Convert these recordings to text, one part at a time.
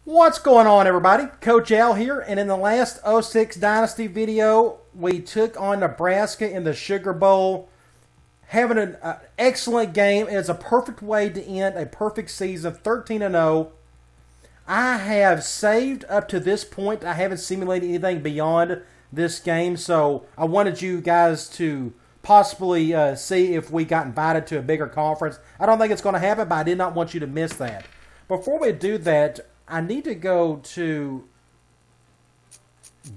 What's going on, everybody? Coach Al here, and in the last 06 Dynasty video, we took on Nebraska in the Sugar Bowl. Having an excellent game. It's a perfect way to end a perfect season, 13-0. I have saved up to this point. I haven't simulated anything beyond this game, so I wanted you guys to possibly see if we got invited to a bigger conference. I don't think it's going to happen, but I did not want you to miss that. Before we do that, I need to go to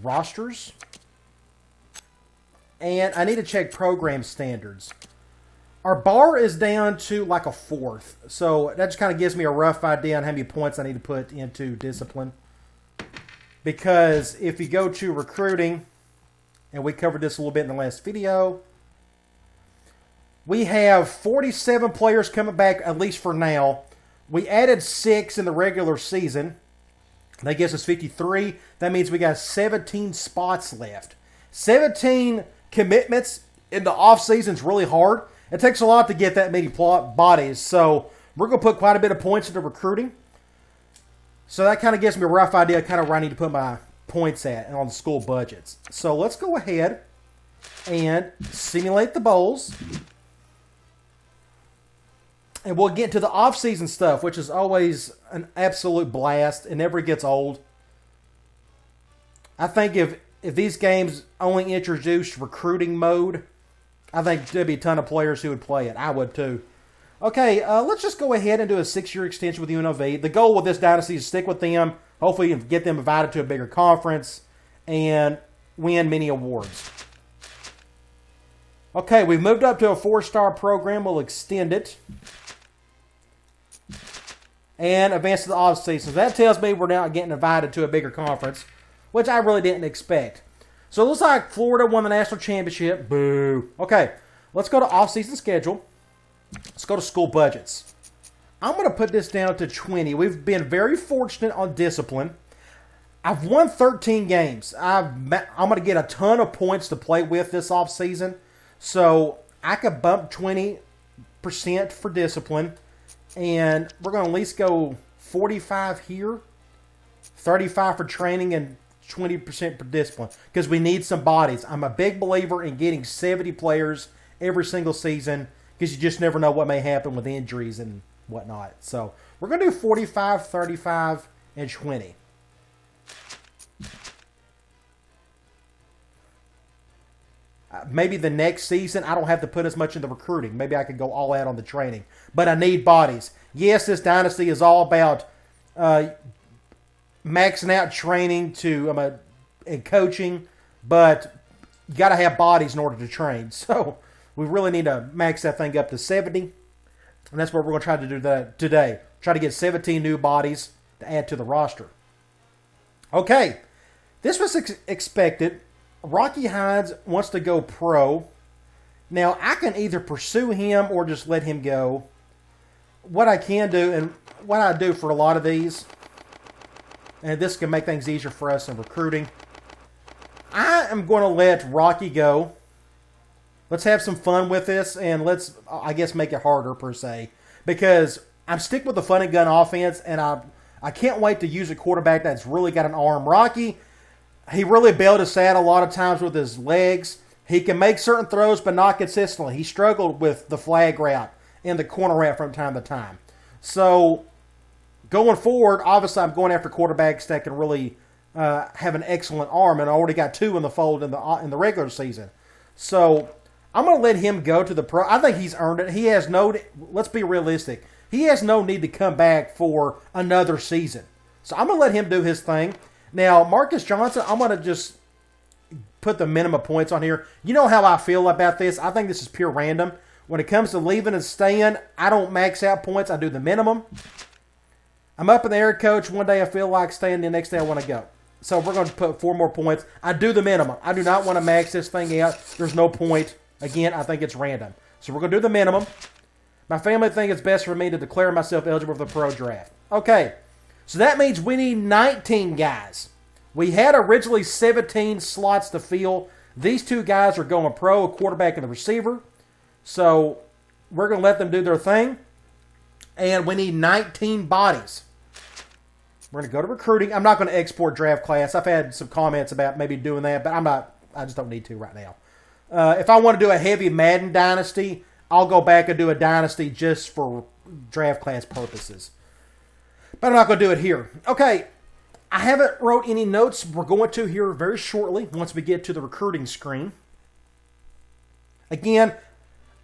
rosters, and I need to check program standards. Our bar is down to like a 4th, so that just kind of gives me a rough idea on how many points I need to put into discipline. Because if you go to recruiting, and we covered this a little bit in the last video, we have 47 players coming back, at least for now. We added 6 in the regular season. That gives us 53. That means we got 17 spots left. 17 commitments in the offseason is really hard. It takes a lot to get that many bodies. So we're going to put quite a bit of points into recruiting. So that kind of gives me a rough idea kind of where I need to put my points at and on the school budgets. So let's go ahead and simulate the bowls. And we'll get to the off-season stuff, which is always an absolute blast. It never gets old. I think if these games only introduced recruiting mode, I think there'd be a ton of players who would play it. I would too. Okay, let's just go ahead and do a 6-year extension with UNLV. The goal with this dynasty is to stick with them, hopefully get them invited to a bigger conference, and win many awards. Okay, we've moved up to a 4-star program. We'll extend it. And advance to the off-season. That tells me we're now getting invited to a bigger conference, which I really didn't expect. So it looks like Florida won the national championship. Boo. Okay, let's go to off-season schedule. Let's go to school budgets. I'm going to put this down to 20. We've been very fortunate on discipline. I've won 13 games. I'm going to get a ton of points to play with this off-season. So I could bump 20% for discipline. And we're going to at least go 45 here, 35 for training, and 20% for discipline. Because we need some bodies. I'm a big believer in getting 70 players every single season. Because you just never know what may happen with injuries and whatnot. So we're going to do 45, 35, and 20. Maybe the next season, I don't have to put as much in the recruiting. Maybe I could go all out on the training. But I need bodies. Yes, this dynasty is all about maxing out training and coaching. But you got to have bodies in order to train. So we really need to max that thing up to 70. And that's what we're going to try to do today. Try to get 17 new bodies to add to the roster. Okay. This was expected. Rocky Hines wants to go pro. Now, I can either pursue him or just let him go. What I can do, and what I do for a lot of these, and this can make things easier for us in recruiting, I am going to let Rocky go. Let's have some fun with this, and let's, I guess, make it harder, per se. Because I'm sticking with the fun and gun offense, and I can't wait to use a quarterback that's really got an arm. Rocky, he really bailed us out a lot of times with his legs. He can make certain throws, but not consistently. He struggled with the flag route and the corner route from time to time. So, going forward, obviously I'm going after quarterbacks that can really have an excellent arm, and I already got 2 in the fold in the regular season. So, I'm going to let him go to the pro. I think he's earned it. He has let's be realistic. He has no need to come back for another season. So, I'm going to let him do his thing. Now, Marcus Johnson, I'm going to just put the minimum points on here. You know how I feel about this. I think this is pure random. When it comes to leaving and staying, I don't max out points. I do the minimum. I'm up in the air, coach. One day I feel like staying, the next day I want to go. So we're going to put 4 more points. I do the minimum. I do not want to max this thing out. There's no point. Again, I think it's random. So we're going to do the minimum. My family think it's best for me to declare myself eligible for the pro draft. Okay. So that means we need 19 guys. We had originally 17 slots to fill. These 2 guys are going pro, a quarterback and a receiver. So we're going to let them do their thing. And we need 19 bodies. We're going to go to recruiting. I'm not going to export draft class. I've had some comments about maybe doing that, but I just don't need to right now. If I want to do a heavy Madden Dynasty, I'll go back and do a Dynasty just for draft class purposes. But I'm not going to do it here. Okay, I haven't wrote any notes. We're going to here very shortly once we get to the recruiting screen. Again,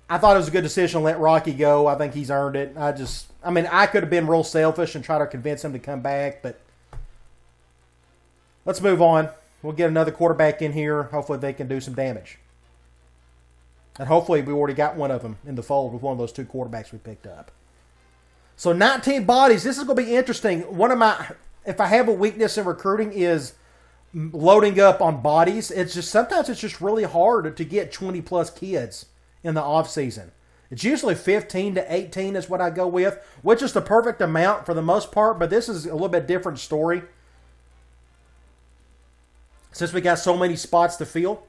I thought it was a good decision to let Rocky go. I think he's earned it. I could have been real selfish and try to convince him to come back, but let's move on. We'll get another quarterback in here. Hopefully they can do some damage. And hopefully we already got one of them in the fold with one of those two quarterbacks we picked up. So 19 bodies. This is going to be interesting. If I have a weakness in recruiting is loading up on bodies. Sometimes it's just really hard to get 20 plus kids in the off season. It's usually 15 to 18 is what I go with, which is the perfect amount for the most part, but this is a little bit different story. Since we got so many spots to fill.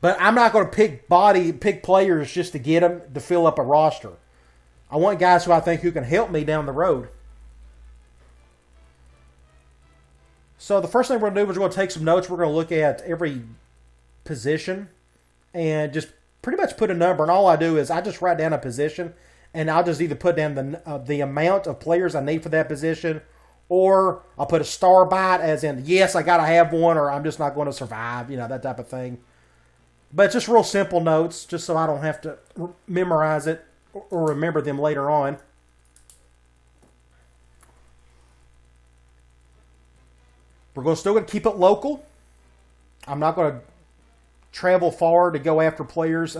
But I'm not going to pick players just to get them to fill up a roster. I want guys who I think who can help me down the road. So the first thing we're going to do is we're going to take some notes. We're going to look at every position and just pretty much put a number. And all I do is I just write down a position, and I'll just either put down the amount of players I need for that position, or I'll put a star by it as in, yes, I got to have one, or I'm just not going to survive, that type of thing. But it's just real simple notes, just so I don't have to memorize it or remember them later on. We're still going to keep it local. I'm not going to travel far to go after players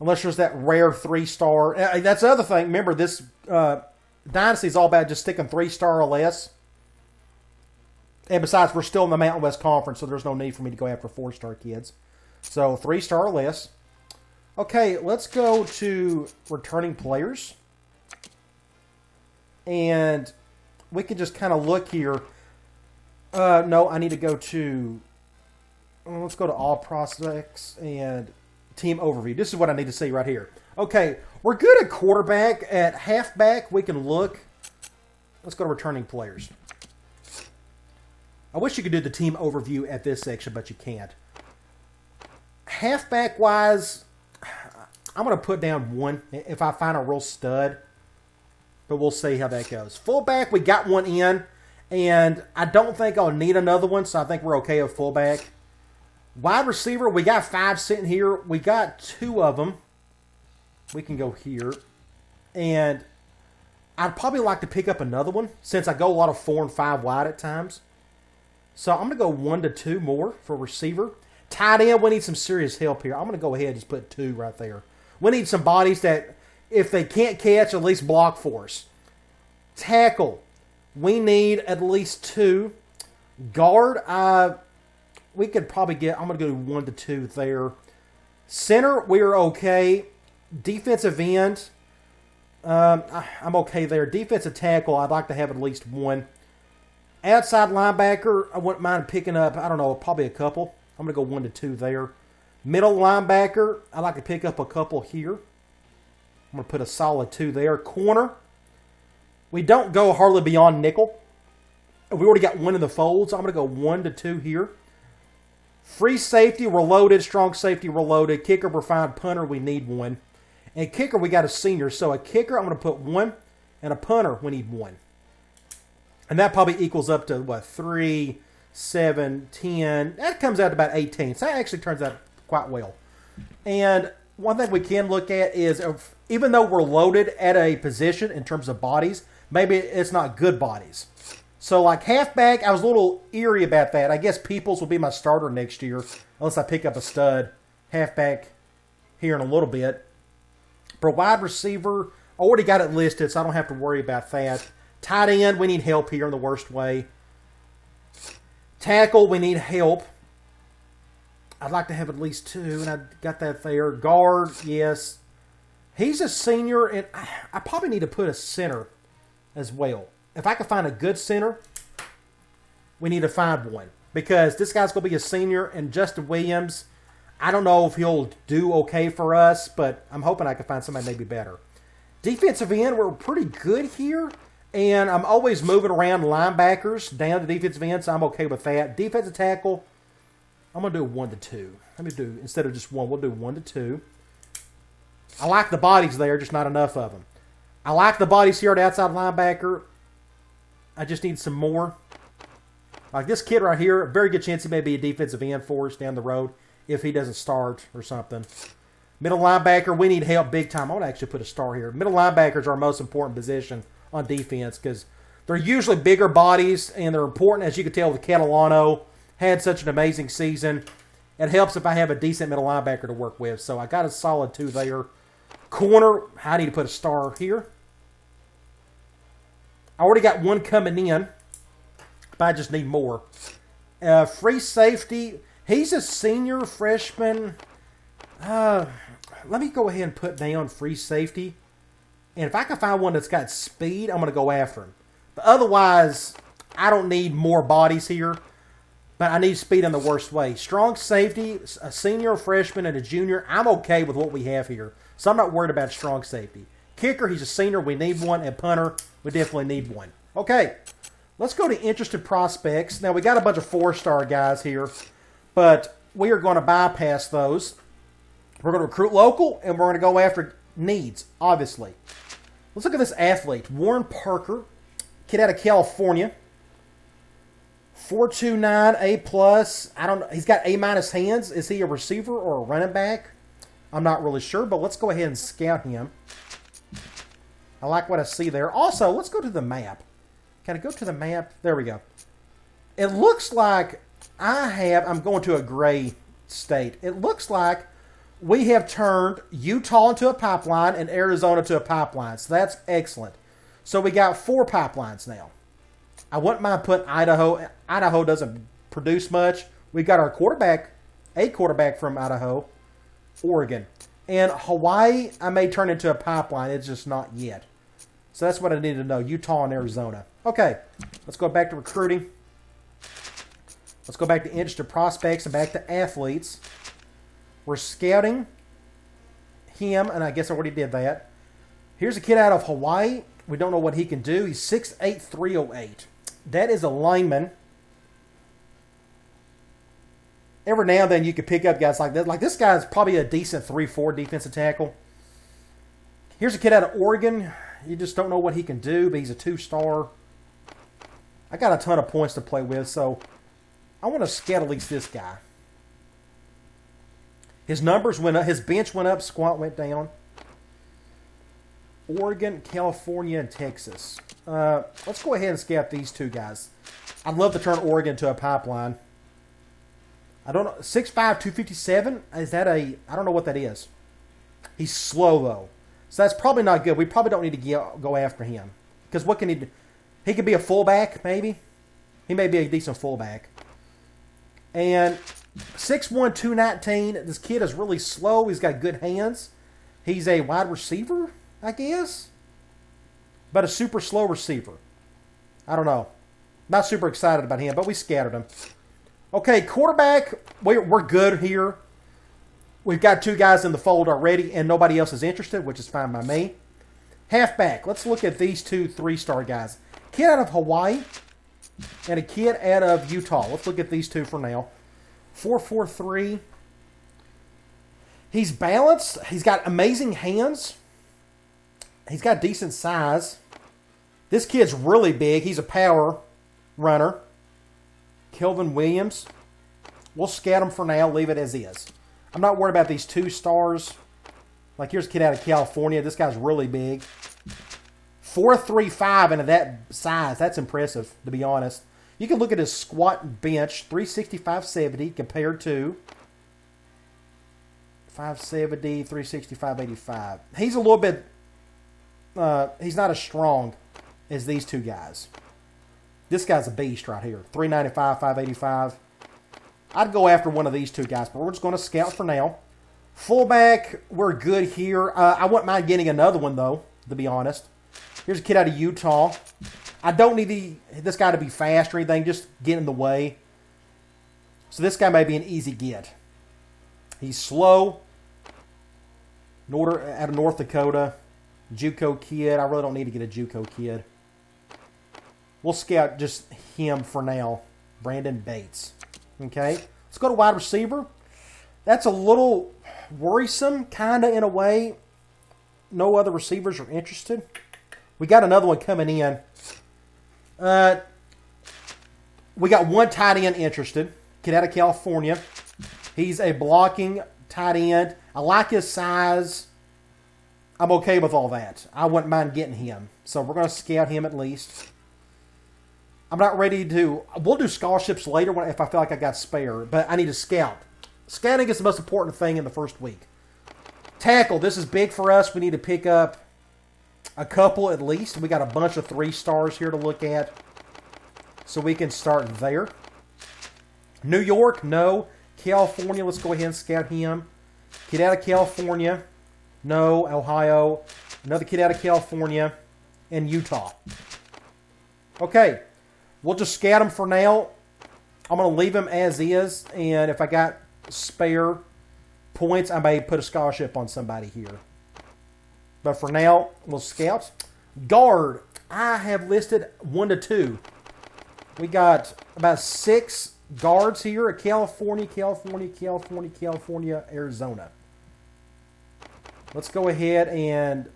unless there's that rare 3-star. That's the other thing. Remember, this Dynasty is all about just sticking 3-star or less. And besides, we're still in the Mountain West Conference, so there's no need for me to go after 4-star kids. So 3-star or less. Okay, let's go to returning players. And we can just kind of look here. No, I need to go to... Let's go to all prospects and team overview. This is what I need to see right here. Okay, we're good at quarterback. At halfback, we can look. Let's go to returning players. I wish you could do the team overview at this section, but you can't. Halfback-wise, I'm going to put down one if I find a real stud. But we'll see how that goes. Fullback, we got one in. And I don't think I'll need another one, so I think we're okay with fullback. Wide receiver, we got 5 sitting here. We got 2 of them. We can go here. And I'd probably like to pick up another one since I go a lot of 4 and 5 wide at times. So I'm going to go 1 to 2 more for receiver. Tight end, we need some serious help here. I'm going to go ahead and just put 2 right there. We need some bodies that, if they can't catch, at least block for us. Tackle, we need at least 2. Guard, we could probably get, I'm going to go 1 to 2 there. Center, we're okay. Defensive end, I'm okay there. Defensive tackle, I'd like to have at least 1. Outside linebacker, I wouldn't mind picking up, I don't know, probably a couple. I'm going to go 1 to 2 there. Middle linebacker, I'd like to pick up a couple here. I'm going to put a solid 2 there. Corner, we don't go hardly beyond nickel. We already got 1 in the fold, so I'm going to go 1 to 2 here. Free safety, we're loaded. Strong safety, we're loaded. Kicker, we're fine. Punter, we need 1. And kicker, we got a senior. So a kicker, I'm going to put 1. And a punter, we need 1. And that probably equals up to, 3, 7, 10. That comes out to about 18. So that actually turns out quite well. And one thing we can look at is, even though we're loaded at a position in terms of bodies, maybe it's not good bodies. So, like halfback, I was a little eerie about that. I guess Peoples will be my starter next year, unless I pick up a stud halfback here in a little bit. For wide receiver, I already got it listed, so I don't have to worry about that. Tight end, we need help here in the worst way. Tackle, we need help. I'd like to have at least 2, and I got that there. Guard, yes. He's a senior, and I probably need to put a center as well. If I can find a good center, we need to find one. Because this guy's going to be a senior, and Justin Williams, I don't know if he'll do okay for us, but I'm hoping I can find somebody maybe better. Defensive end, we're pretty good here. And I'm always moving around linebackers down to defensive ends. So I'm okay with that. Defensive tackle, I'm going to do 1 to 2. Let me do, instead of just 1, we'll do 1 to 2. I like the bodies there, just not enough of them. I like the bodies here at outside linebacker. I just need some more. Like this kid right here, a very good chance he may be a defensive end for us down the road if he doesn't start or something. Middle linebacker, we need help big time. I want to actually put a star here. Middle linebackers are our most important position on defense because they're usually bigger bodies and they're important. As you can tell, with Catalano had such an amazing season. It helps if I have a decent middle linebacker to work with. So I got a solid 2 there. Corner, I need to put a star here. I already got 1 coming in, but I just need more. Free safety, he's a senior freshman. Let me go ahead and put down free safety. And if I can find one that's got speed, I'm going to go after him. But otherwise, I don't need more bodies here. But I need speed in the worst way. Strong safety, a senior, a freshman, and a junior. I'm okay with what we have here. So I'm not worried about strong safety. Kicker, he's a senior. We need one. And punter, we definitely need one. Okay, let's go to interested prospects. Now, we got a bunch of 4-star guys here. But we are going to bypass those. We're going to recruit local, and we're going to go after needs, obviously. Let's look at this athlete. Warren Parker, kid out of California. 4.29, A+. I don't know. He's got A- hands. Is he a receiver or a running back? I'm not really sure, but let's go ahead and scout him. I like what I see there. Also, let's go to the map. Can I go to the map? There we go. It looks like I'm going to a gray state. It looks like we have turned Utah into a pipeline and Arizona to a pipeline. So that's excellent. So we got 4 pipelines now. I wouldn't mind putting Idaho. Idaho doesn't produce much. We got our quarterback, a quarterback from Idaho, Oregon. And Hawaii, I may turn into a pipeline. It's just not yet. So that's what I need to know, Utah and Arizona. Okay, let's go back to recruiting. Let's go back to interested prospects and back to athletes. We're scouting him, and I guess I already did that. Here's a kid out of Hawaii. We don't know what he can do. He's 6'8", 308. That is a lineman. Every now and then you can pick up guys like that. Like this guy's probably a decent 3-4 defensive tackle. Here's a kid out of Oregon. You just don't know what he can do, but he's a 2-star. I got a ton of points to play with, so I want to scout at least this guy. His numbers went up. His bench went up. Squat went down. Oregon, California, and Texas. Let's go ahead and scout these 2 guys. I'd love to turn Oregon to a pipeline. I don't know. 6'5", 257. Is that a... I don't know what that is. He's slow, though. So that's probably not good. We probably don't need to go after him. Because what can he do? He could be a fullback, maybe. He may be a decent fullback. And 6'1", 219. This kid is really slow. He's got good hands. He's a wide receiver, I guess. But a super slow receiver. I don't know. Not super excited about him, but we scattered him. Okay, quarterback. We're good here. We've got 2 guys in the fold already, and nobody else is interested, which is fine by me. Halfback. Let's look at these 2 3-star guys. Kid out of Hawaii and a kid out of Utah. Let's look at these 2 for now. 4.43. He's balanced. He's got amazing hands. He's got decent size. This kid's really big. He's a power runner. Kelvin Williams. We'll scout him for now. Leave it as is. I'm not worried about these 2 stars. Like here's a kid out of California. This guy's really big. 4.35 and that size. That's impressive, to be honest. You can look at his squat and bench. 365.70 compared to 570, 365.85. He's a little bit... he's not as strong as these 2 guys. This guy's a beast right here. 395, 585. I'd go after one of these 2 guys, but we're just going to scout for now. Fullback, we're good here. I wouldn't mind getting another one, though, to be honest. Here's a kid out of Utah. I don't need this guy to be fast or anything. Just get in the way. So this guy may be an easy get. He's slow. Out of North Dakota. JUCO kid. I really don't need to get a JUCO kid. We'll scout just him for now. Brandon Bates. Okay. Let's go to wide receiver. That's a little worrisome, kind of in a way. No other receivers are interested. We got another one coming in. We got one tight end interested. Kid out of California. He's a blocking tight end. I like his size. I'm okay with all that. I wouldn't mind getting him. So we're going to scout him at least. I'm not ready to... We'll do scholarships later if I feel like I got spare. But I need to scout. Scouting is the most important thing in the first week. Tackle. This is big for us. We need to pick up a couple at least. We got a bunch of 3-stars here to look at. So we can start there. New York, no. California, let's go ahead and scout him. Kid out of California, no. Ohio, another kid out of California, and Utah. Okay, we'll just scout him for now. I'm going to leave him as is, and if I got spare points, I may put a scholarship on somebody here. But for now, we'll scout. Guard, I have listed 1 to 2. We got about 6 guards here at California, Arizona. Let's go ahead and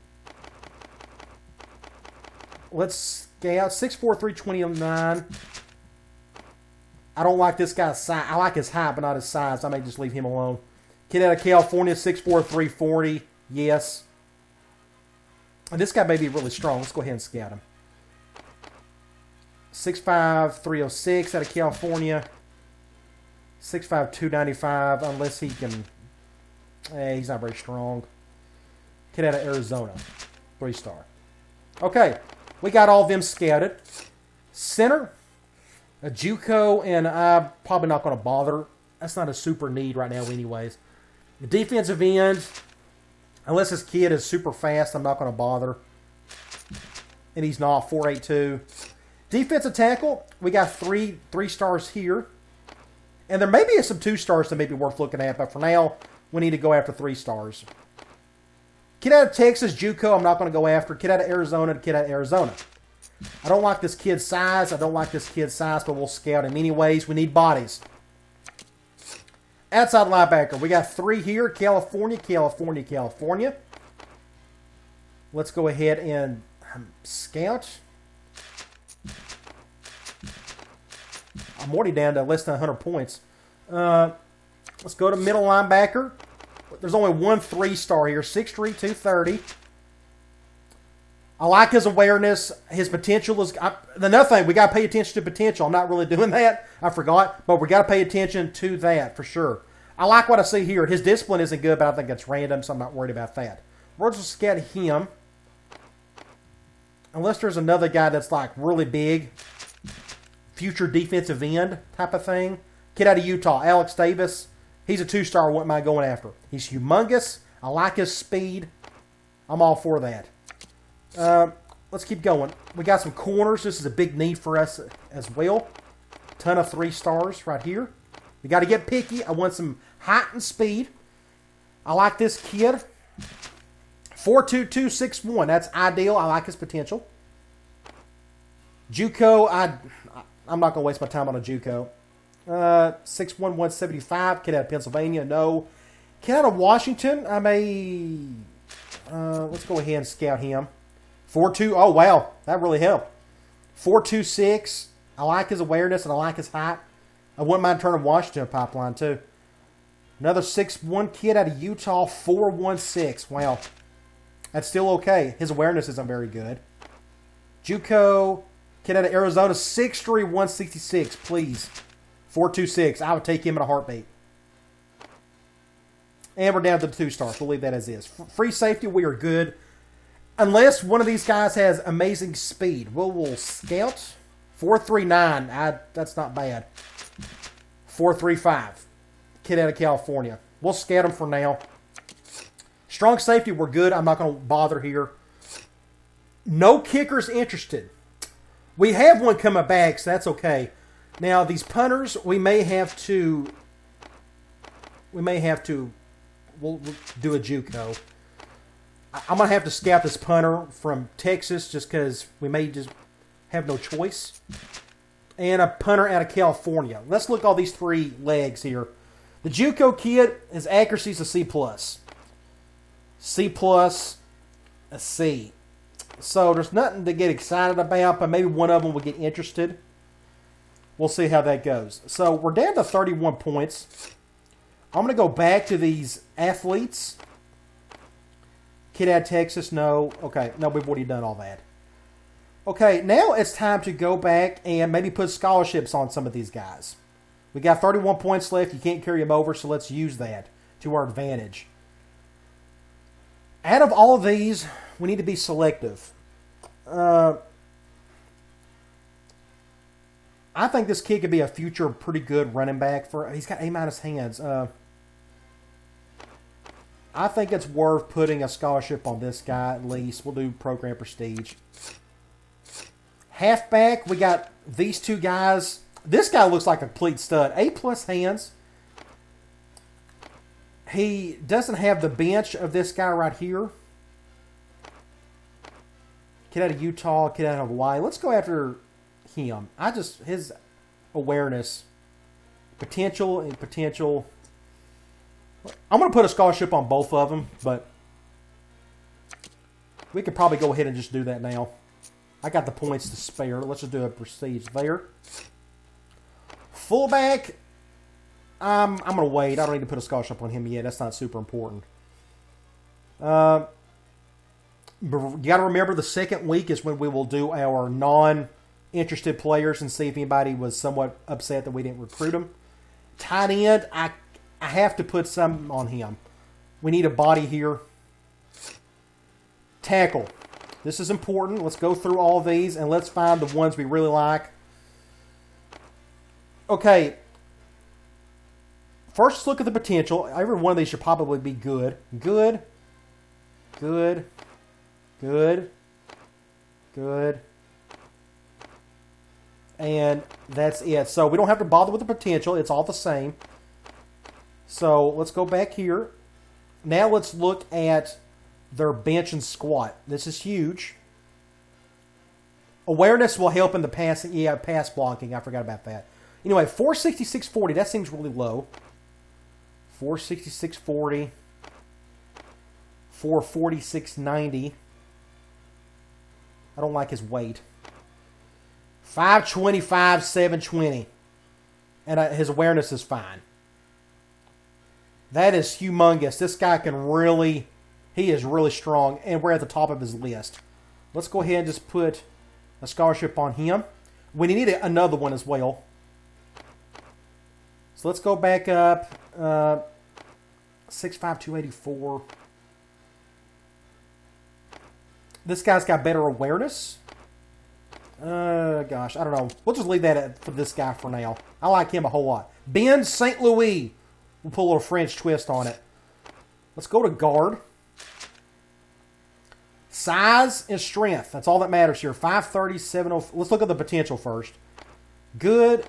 let's scout 6'4", 329. I don't like this guy's size. I like his height, but not his size. I may just leave him alone. Kid out of California, 6'4", 340. Yes. And this guy may be really strong. Let's go ahead and scout him. 6'5", 306 out of California. 6'5", 295, unless he can... he's not very strong. Kid out of Arizona. 3-star. Okay, we got all of them scouted. Center, a JUCO, and I'm probably not going to bother. That's not a super need right now anyways. The defensive end, unless this kid is super fast, I'm not going to bother. And he's not, 4'8", Defensive tackle, we got 3 3-stars here. And there may be some 2-stars that may be worth looking at, but for now, we need to go after 3-stars. Kid out of Texas, JUCO, I'm not going to go after. Kid out of Arizona, kid out of Arizona. I don't like this kid's size. but we'll scout him anyways. We need bodies. Outside linebacker, we got 3 here. California. Let's go ahead and scout. I'm already down to less than 100 points. Let's go to middle linebacker. There's only one 3-star here. 6'3", 230. I like his awareness. His potential is... another thing, we got to pay attention to potential. I'm not really doing that. I forgot. But we got to pay attention to that for sure. I like what I see here. His discipline isn't good, but I think that's random, so I'm not worried about that. We're just scout him. Unless there's another guy that's like really big... future defensive end type of thing. Kid out of Utah, Alex Davis. He's a 2-star. I wouldn't mind going after. He's humongous. I like his speed. I'm all for that. Let's keep going. We got some corners. This is a big need for us as well. Ton of 3-stars right here. We got to get picky. I want some height and speed. I like this kid. 4'2", 261. That's ideal. I like his potential. JUCO, I'm not going to waste my time on a JUCO. 6'1", 175. Kid out of Pennsylvania, no. Kid out of Washington, I may... let's go ahead and scout him. 4'2", oh wow, that really helped. 4'2", I like his awareness and I like his height. I wouldn't mind turning Washington a pipeline too. Another 6'1" kid out of Utah, 4'16". Wow. That's still okay. His awareness isn't very good. JUCO, kid out of Arizona, 6'3", 166, please. 4'26". I would take him in a heartbeat. And we're down to the 2-stars. We'll leave that as is. Free safety, we are good. Unless one of these guys has amazing speed. We'll scout. 4'39". That's not bad. 4'35". Kid out of California. We'll scout him for now. Strong safety, we're good. I'm not going to bother here. No kickers interested. We have one coming back, so that's okay. Now, these punters, we may have to... We'll do a JUCO. I'm going to have to scout this punter from Texas just because we may just... have no choice. And a punter out of California. Let's look at all these 3 legs here. The JUCO kid, his accuracy is a C+. C+, a C. So there's nothing to get excited about, but maybe one of them will get interested. We'll see how that goes. So we're down to 31 points. I'm going to go back to these athletes. Kid out of Texas, no. Okay, no, we've already done all that. Okay, now it's time to go back and maybe put scholarships on some of these guys. We got 31 points left. You can't carry them over, so let's use that to our advantage. Out of all of these, we need to be selective. I think this kid could be a future pretty good running back. He's got A- hands. I think it's worth putting a scholarship on this guy at least. We'll do program prestige. Halfback, we got these 2 guys. This guy looks like a complete stud. A+ hands. He doesn't have the bench of this guy right here. Kid out of Utah, kid out of Hawaii. Let's go after him. His awareness, potential. I'm going to put a scholarship on both of them, but we could probably go ahead and just do that now. I got the points to spare. Let's just do a prestige there. Fullback, I'm going to wait. I don't need to put a scholarship on him yet. That's not super important. But you got to remember the second week is when we will do our non-interested players and see if anybody was somewhat upset that we didn't recruit them. Tight end, I have to put some on him. We need a body here. Tackle. This is important. Let's go through all of these and let's find the ones we really like. Okay. First, let's look at the potential. Every one of these should probably be good. Good. And that's it. So we don't have to bother with the potential. It's all the same. So let's go back here. Now let's look at their bench and squat. This is huge. Awareness will help in the passing. Yeah, pass blocking. I forgot about that. Anyway, 466.40. That seems really low. 466.40. 446.90. I don't like his weight. 525, 720. And his awareness is fine. That is humongous. This guy he is really strong, and we're at the top of his list. Let's go ahead and just put a scholarship on him. We need another one as well. So let's go back up. 6'5", 284. This guy's got better awareness. Gosh, I don't know. We'll just leave that for this guy for now. I like him a whole lot. Ben St. Louis. We'll put a little French twist on it. Let's go to guard. Size and strength. That's all that matters here. 5'30", 7'04". Let's look at the potential first. Good.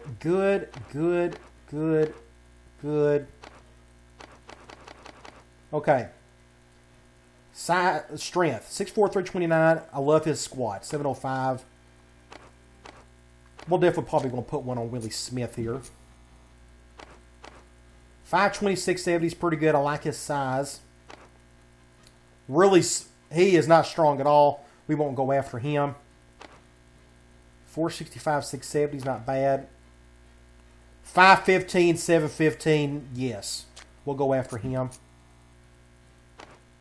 Okay. Size, strength. 6'4", 329. I love his squat. 705. We'll definitely probably going to put one on Willie Smith here. 5'26", 70 is pretty good. I like his size. Really, he is not strong at all. We won't go after him. 465, 670 is not bad. 5'15", 715, yes. We'll go after him.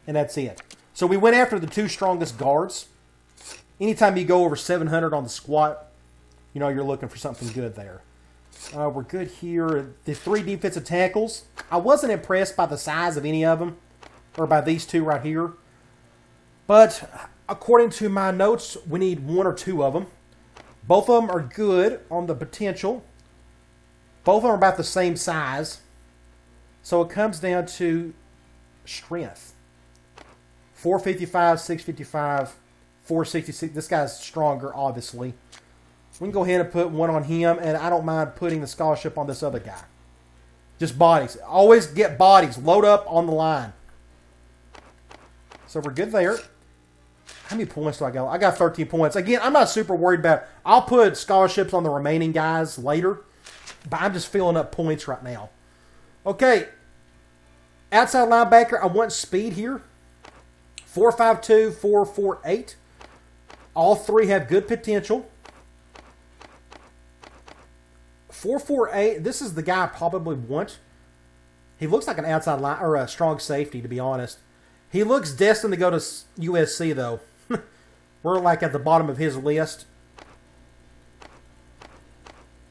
And that's it. So we went after the 2 strongest guards. Anytime you go over 700 on the squat, you know you're looking for something good there. We're good here. The 3 defensive tackles. I wasn't impressed by the size of any of them, or by these 2 right here. But according to my notes, we need 1 or 2 of them. Both of them are good on the potential. Both of them are about the same size. So it comes down to strength. 455, 655, 466. This guy's stronger, obviously. We can go ahead and put one on him, and I don't mind putting the scholarship on this other guy. Just bodies. Always get bodies. Load up on the line. So we're good there. How many points do I got? I got 13 points. Again, I'm not super worried about it. I'll put scholarships on the remaining guys later, but I'm just filling up points right now. Okay. Outside linebacker, I want speed here. 4.52, 4.48. All three have good potential. 4.48. This is the guy I probably want. He looks like an outside line or a strong safety, to be honest. He looks destined to go to USC, though. We're like at the bottom of his list.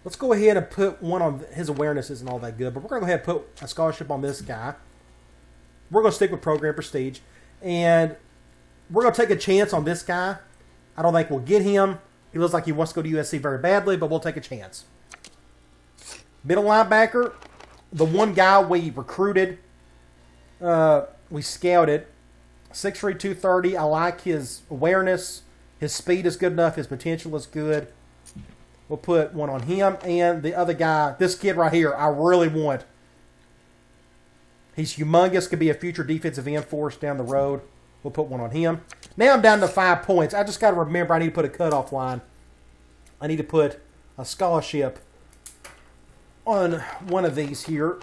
Let's go ahead and put one on. His awareness isn't all that good, but we're going to go ahead and put a scholarship on this guy. We're going to stick with program prestige. And we're going to take a chance on this guy. I don't think we'll get him. He looks like he wants to go to USC very badly, but we'll take a chance. Middle linebacker, the one guy we recruited, we scouted. 6'3", 230. I like his awareness. His speed is good enough. His potential is good. We'll put one on him. And the other guy, this kid right here, I really want. He's humongous. Could be a future defensive end for us down the road. We'll put one on him. Now I'm down to 5 points. I just got to remember I need to put a cutoff line. I need to put a scholarship on one of these here.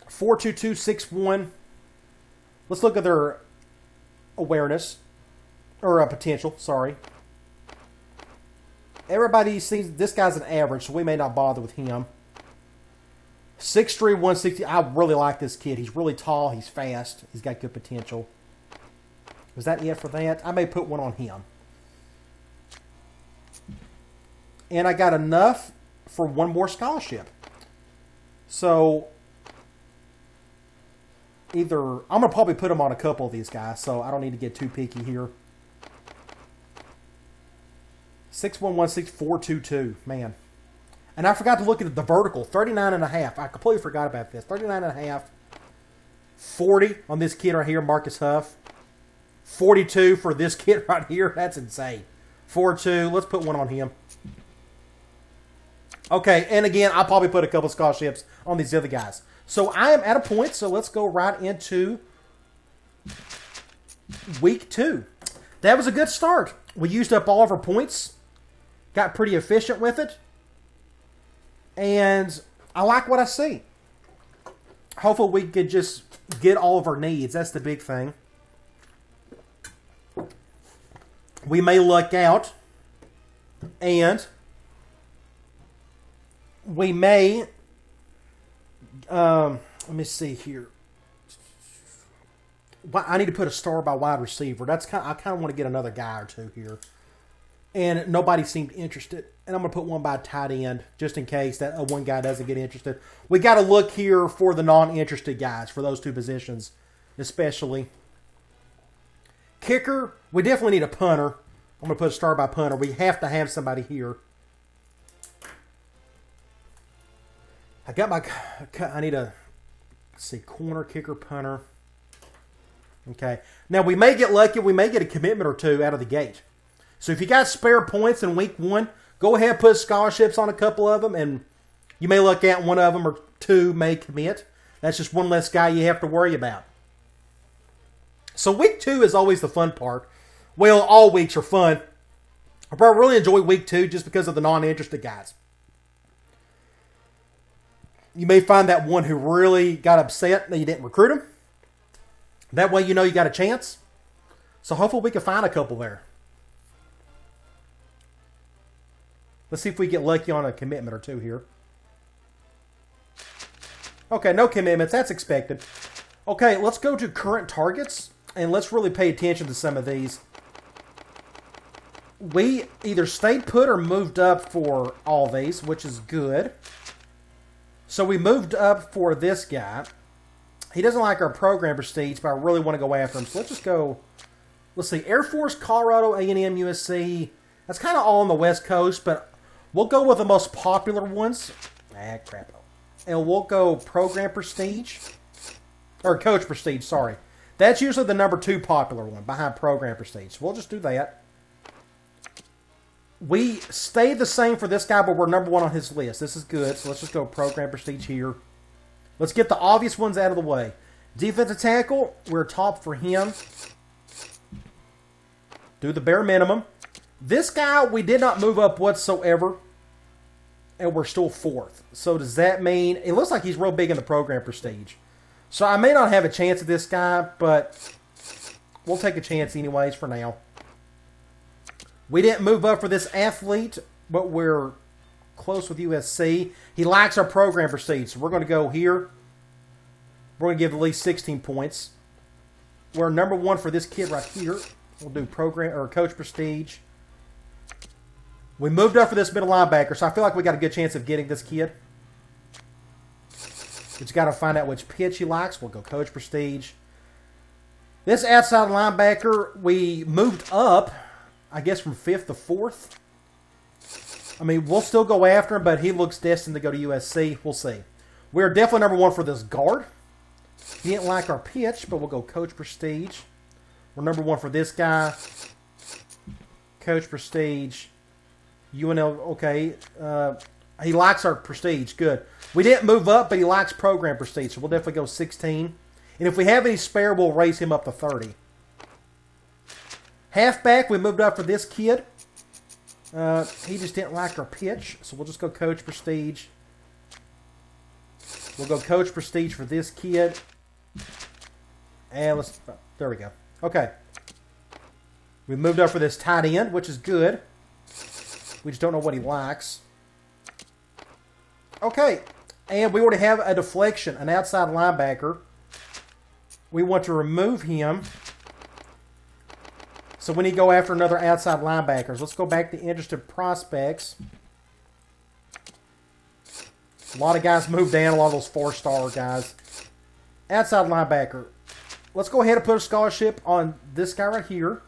4.2261. Let's look at their awareness. Or potential, sorry. Everybody sees this guy's an average, so we may not bother with him. 6'3", 160. I really like this kid. He's really tall. He's fast. He's got good potential. Was that it for that? I may put one on him. And I got enough for one more scholarship. So, either... I'm going to probably put him on a couple of these guys, so I don't need to get too picky here. 6'1", 4.22. Man. And I forgot to look at the vertical. 39.5. I completely forgot about this. 39.5. 40 on this kid right here, Marcus Huff. 42 for this kid right here. That's insane. 4.2. Let's put one on him. Okay, and again, I'll probably put a couple scholarships on these other guys. So I am at a point, so let's go right into week 2. That was a good start. We used up all of our points. Got pretty efficient with it. And I like what I see. Hopefully we could just get all of our needs. That's the big thing. We may luck out. And we may... let me see here. I need to put a star by wide receiver. I kind of want to get another guy or two here. And nobody seemed interested. And I'm going to put one by tight end just in case that one guy doesn't get interested. We got to look here for the non-interested guys for those two positions, especially. Kicker, we definitely need a punter. I'm going to put a star by punter. We have to have somebody here. I need a, let's see, corner, kicker, punter. Okay. Now, we may get lucky. We may get a commitment or two out of the gate. So, if you got spare points in week 1, go ahead and put scholarships on a couple of them, and you may look at one of them or two may commit. That's just one less guy you have to worry about. So, week 2 is always the fun part. Well, all weeks are fun. But I really enjoy week 2 just because of the non-interested guys. You may find that one who really got upset that you didn't recruit him. That way you know you got a chance. So hopefully we can find a couple there. Let's see if we get lucky on a commitment or two here. Okay, no commitments. That's expected. Okay, let's go to current targets. And let's really pay attention to some of these. We either stayed put or moved up for all these, which is good. So we moved up for this guy. He doesn't like our program prestige, but I really want to go after him. So let's just go, let's see, Air Force, Colorado, A&M, USC. That's kind of all on the West Coast, but we'll go with the most popular ones. Crap. And we'll go program prestige. Or coach prestige, sorry. That's usually the number 2 popular one behind program prestige. So we'll just do that. We stayed the same for this guy, but we're number 1 on his list. This is good, so let's just go program prestige here. Let's get the obvious ones out of the way. Defensive tackle, we're top for him. Do the bare minimum. This guy, we did not move up whatsoever, and we're still 4th. So does that mean, it looks like he's real big in the program prestige. So I may not have a chance at this guy, but we'll take a chance anyways for now. We didn't move up for this athlete, but we're close with USC. He likes our program prestige, so we're going to go here. We're going to give at least 16 points. We're number 1 for this kid right here. We'll do program or coach prestige. We moved up for this middle linebacker, so I feel like we got a good chance of getting this kid. We just got to find out which pitch he likes. We'll go coach prestige. This outside linebacker, we moved up, I guess, from 5th to 4th. I mean, we'll still go after him, but he looks destined to go to USC. We'll see. We're definitely number 1 for this guard. He didn't like our pitch, but we'll go coach prestige. We're number 1 for this guy. Coach prestige. UNLV, okay. He likes our prestige. Good. We didn't move up, but he likes program prestige, so we'll definitely go 16. And if we have any spare, we'll raise him up to 30. Halfback, we moved up for this kid. He just didn't like our pitch, so we'll just go coach prestige. We'll go coach prestige for this kid. And there we go. Okay. We moved up for this tight end, which is good. We just don't know what he likes. Okay. And we already have a deflection, an outside linebacker. We want to remove him. So we need to go after another outside linebacker. Let's go back to interested prospects. A lot of guys moved down, a lot of those 4-star guys. Outside linebacker. Let's go ahead and put a scholarship on this guy right here.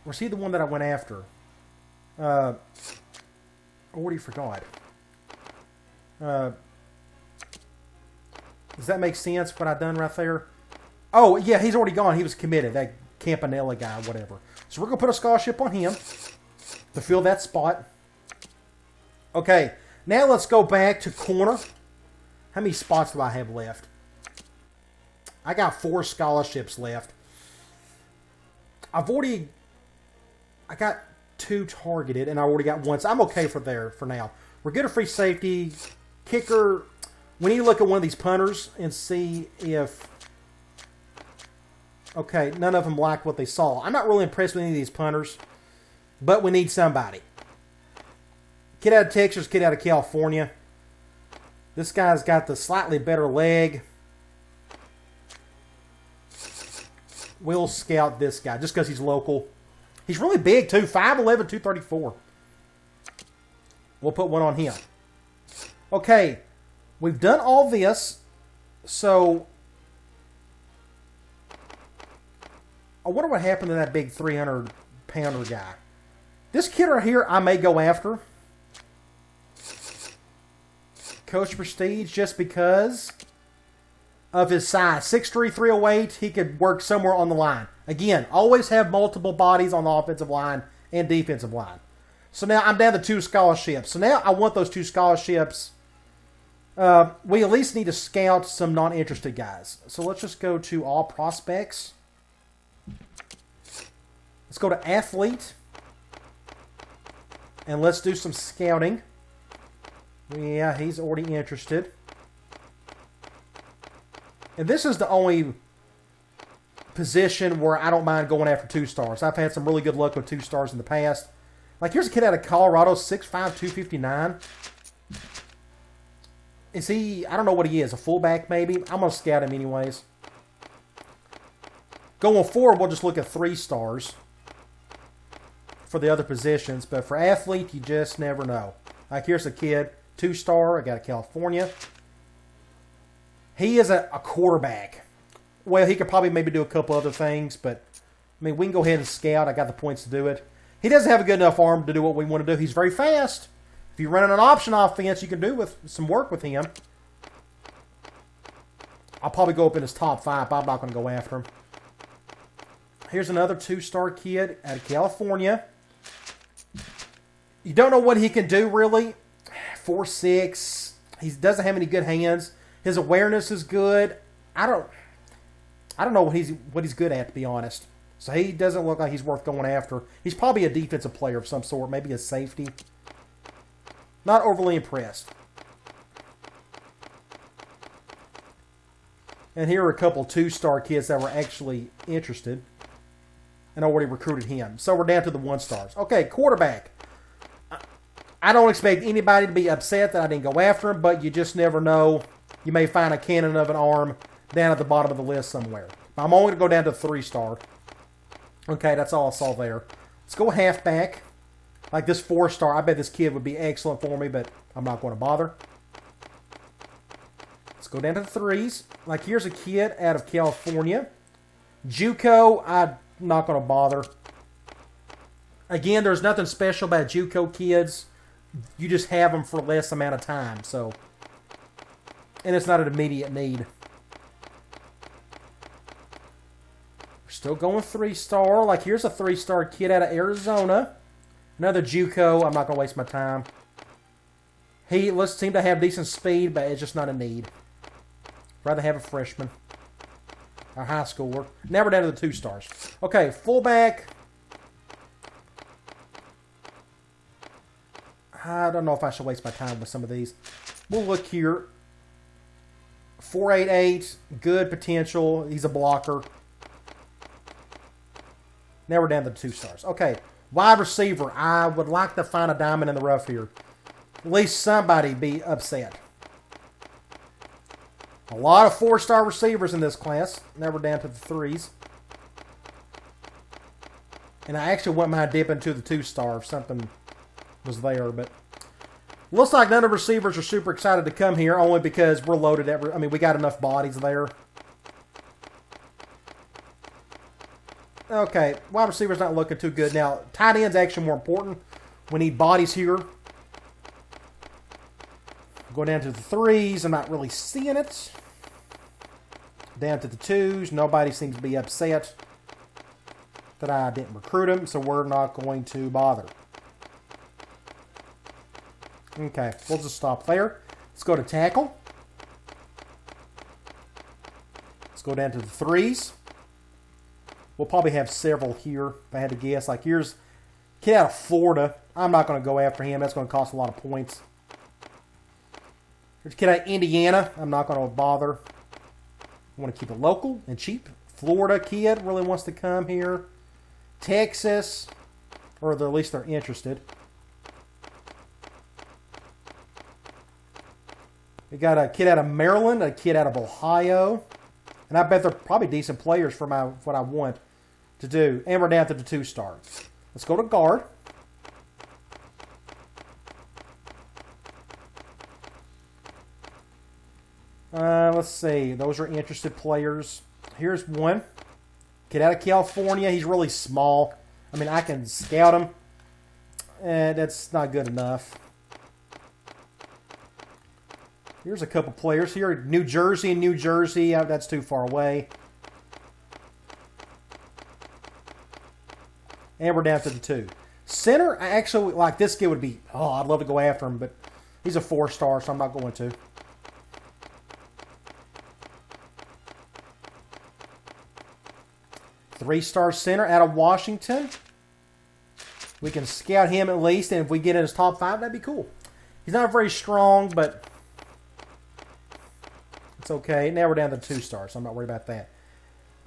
Was he the one that I went after? I already forgot. Does that make sense, what I done right there? Oh, yeah, he's already gone. He was committed, that Campanella guy, whatever. So we're going to put a scholarship on him to fill that spot. Okay, now let's go back to corner. How many spots do I have left? I got 4 scholarships left. I got 2 targeted, and I already got 1, so I'm okay for now. We're good at free safety. Kicker, we need to look at one of these punters and see if... Okay, none of them like what they saw. I'm not really impressed with any of these punters, but we need somebody. Kid out of Texas, kid out of California. This guy's got the slightly better leg. We'll scout this guy just because he's local. He's really big too, 5'11", 234. We'll put one on him. Okay, we've done all this, so I wonder what happened to that big 300-pounder guy. This kid right here, I may go after. Coach Prestige, just because of his size. 6'3", 308, he could work somewhere on the line. Again, always have multiple bodies on the offensive line and defensive line. So now I'm down to 2 scholarships. So now I want those 2 scholarships. We at least need to scout some non-interested guys. So let's just go to all prospects. Let's go to athlete. And let's do some scouting. Yeah, he's already interested. And this is the only position where I don't mind going after 2 stars. I've had some really good luck with 2 stars in the past. Like, here's a kid out of Colorado, 6'5", 259. Is he, I don't know what he is, a fullback maybe? I'm going to scout him anyways. Going forward, we'll just look at 3 stars for the other positions. But for athlete, you just never know. Like, here's a kid, 2-star, I got a California. He is a quarterback. Well, he could probably maybe do a couple other things, but, I mean, we can go ahead and scout. I got the points to do it. He doesn't have a good enough arm to do what we want to do. He's very fast. If you're running an option offense, you can do with some work with him. I'll probably go up in his top 5, but I'm not going to go after him. Here's another 2-star kid out of California. You don't know what he can do, really. 4'6". He doesn't have any good hands. His awareness is good. I don't know what he's good at, to be honest. So he doesn't look like he's worth going after. He's probably a defensive player of some sort, maybe a safety. Not overly impressed. And here are a couple 2-star kids that were actually interested and already recruited him. So we're down to the 1-stars. Okay, quarterback. I don't expect anybody to be upset that I didn't go after him, but you just never know. You may find a cannon of an arm down at the bottom of the list somewhere. I'm only going to go down to 3-star. Okay, that's all I saw there. Let's go halfback. Like this 4-star, I bet this kid would be excellent for me, but I'm not going to bother. Let's go down to the 3s. Like here's a kid out of California. JUCO, I'm not going to bother. Again, there's nothing special about JUCO kids. You just have them for less amount of time, so. And it's not an immediate need. Still going 3-star. Like here's a 3-star kid out of Arizona. Another JUCO. I'm not going to waste my time. He seem to have decent speed, but it's just not a need. Rather have a freshman. A high schooler. Now we're down to the 2-stars. Okay, fullback. I don't know if I should waste my time with some of these. We'll look here. 4.88. Good potential. He's a blocker. Now we're down to the 2-stars. Okay, wide receiver. I would like to find a diamond in the rough here. At least somebody be upset. A lot of 4-star receivers in this class. Now we're down to the 3s. And I actually wouldn't mind dipping to the 2-star if something was there. But looks like none of the receivers are super excited to come here, only because we're loaded. We got enough bodies there. Okay, wide receiver's not looking too good. Now, tight end's actually more important. We need bodies here. Go down to the 3s. I'm not really seeing it. Down to the 2s. Nobody seems to be upset that I didn't recruit them, so we're not going to bother. Okay, we'll just stop there. Let's go to tackle. Let's go down to the 3s. We'll probably have several here, if I had to guess. Like here's a kid out of Florida. I'm not going to go after him. That's going to cost a lot of points. Here's a kid out of Indiana. I'm not going to bother. I want to keep it local and cheap. Florida kid really wants to come here. Texas, or at least they're interested. We got a kid out of Maryland, a kid out of Ohio. And I bet they're probably decent players for what I want to do. And we're down to the 2-stars. Let's go to guard. Let's see. Those are interested players. Here's one. Kid out of California. He's really small. I can scout him. And that's not good enough. Here's a couple players here. New Jersey and New Jersey. That's too far away. And we're down to the 2. Center, I actually like this kid would be, I'd love to go after him, but he's a 4-star, so I'm not going to. Three-star center out of Washington. We can scout him at least, and if we get in his top 5, that'd be cool. He's not very strong, but it's okay. Now we're down to 2-stars, so I'm not worried about that.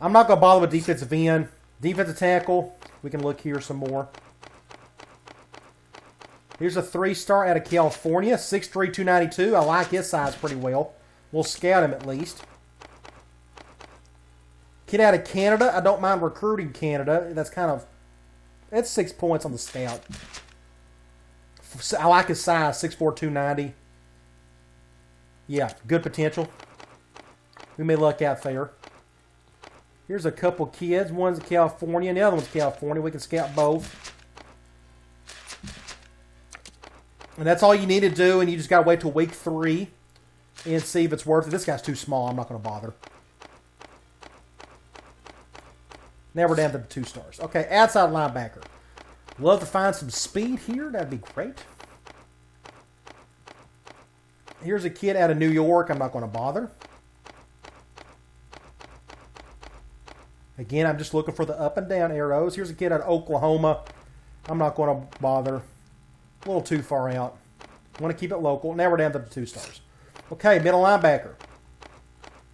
I'm not going to bother with defensive end. Defensive tackle, we can look here some more. Here's a 3-star out of California, 6'3", 292. I like his size pretty well. We'll scout him at least. Kid out of Canada. I don't mind recruiting Canada. That's 6 points on the scout. I like his size, 6'4", 290. Yeah, good potential. We may luck out there. Here's a couple kids. One's California and the other one's California. We can scout both. And that's all you need to do, and you just got to wait till week 3 and see if it's worth it. This guy's too small. I'm not going to bother. Now we're down to the 2-stars. Okay, outside linebacker. Love to find some speed here. That'd be great. Here's a kid out of New York. I'm not going to bother. Again, I'm just looking for the up and down arrows. Here's a kid out of Oklahoma. I'm not going to bother. A little too far out. Want to keep it local. Now we're down to the 2 stars. Okay, middle linebacker.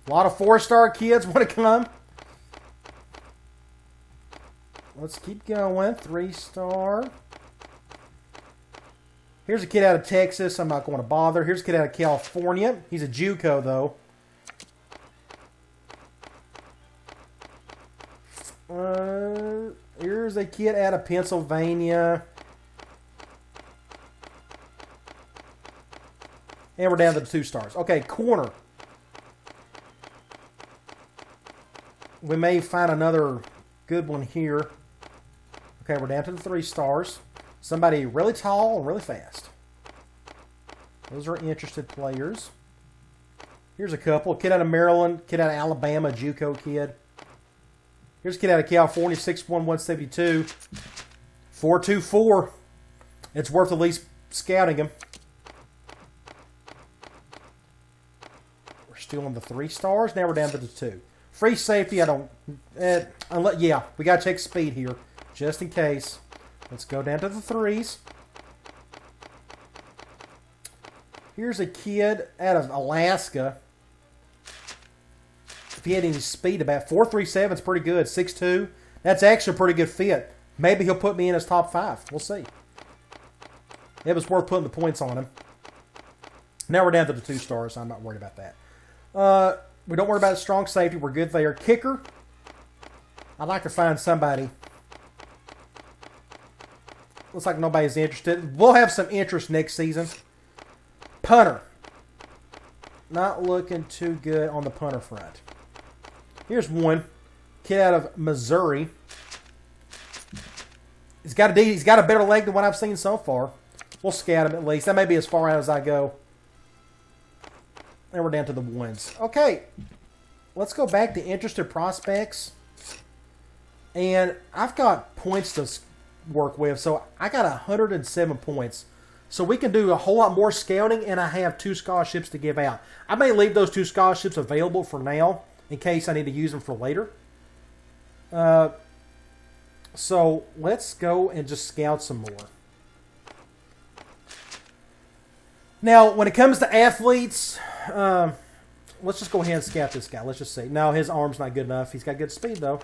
A lot of 4-star kids want to come. Let's keep going. 3-star. Here's a kid out of Texas. I'm not going to bother. Here's a kid out of California. He's a JUCO, though. Here's a kid out of Pennsylvania. And we're down to the 2 stars. Okay, corner. We may find another good one here. Okay, we're down to the 3 stars. Somebody really tall and really fast. Those are interested players. Here's a couple. Kid out of Maryland. Kid out of Alabama. JUCO kid. Here's a kid out of California. 6'1", 172. 4.24. It's worth at least scouting him. We're still on the 3 stars. Now we're down to the 2. Free safety, I don't... yeah, we got to check speed here. Just in case. Let's go down to the 3s. Here's a kid out of Alaska. If he had any speed, about 4.37 is pretty good. 6'2". That's actually a pretty good fit. Maybe he'll put me in his top 5. We'll see. It was worth putting the points on him. Now we're down to the 2 stars, so I'm not worried about that. We don't worry about strong safety. We're good there. Kicker. I'd like to find somebody. Looks like nobody's interested. We'll have some interest next season. Punter. Not looking too good on the punter front. Here's one. Kid out of Missouri. He's got a better leg than what I've seen so far. We'll scout him at least. That may be as far out as I go. And we're down to the 1s. Okay. Let's go back to interested prospects. And I've got points to work with. So I got 107 points. So we can do a whole lot more scouting, and I have 2 scholarships to give out. I may leave those 2 scholarships available for now in case I need to use them for later. So let's go and just scout some more. Now, when it comes to athletes, let's just go ahead and scout this guy. Let's just see. No, his arm's not good enough. He's got good speed, though.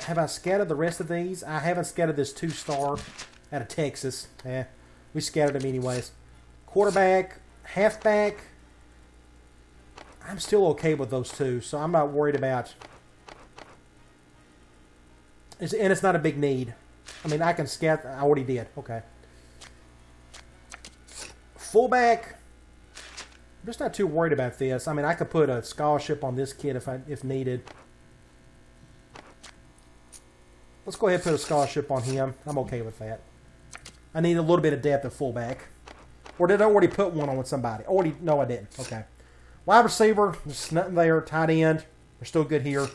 Have I scouted the rest of these? I haven't scouted this 2-star out of Texas. We scouted him anyways. Quarterback, halfback. I'm still okay with those 2, so I'm not worried about. And it's not a big need. I mean, I can scout. I already did. Okay. Fullback. I'm just not too worried about this. I mean, I could put a scholarship on this kid if needed. Let's go ahead and put a scholarship on him. I'm okay with that. I need a little bit of depth at fullback. Or did I already put one on with somebody? No, I didn't. Okay. Wide receiver, there's nothing there. Tight end, we're still good here.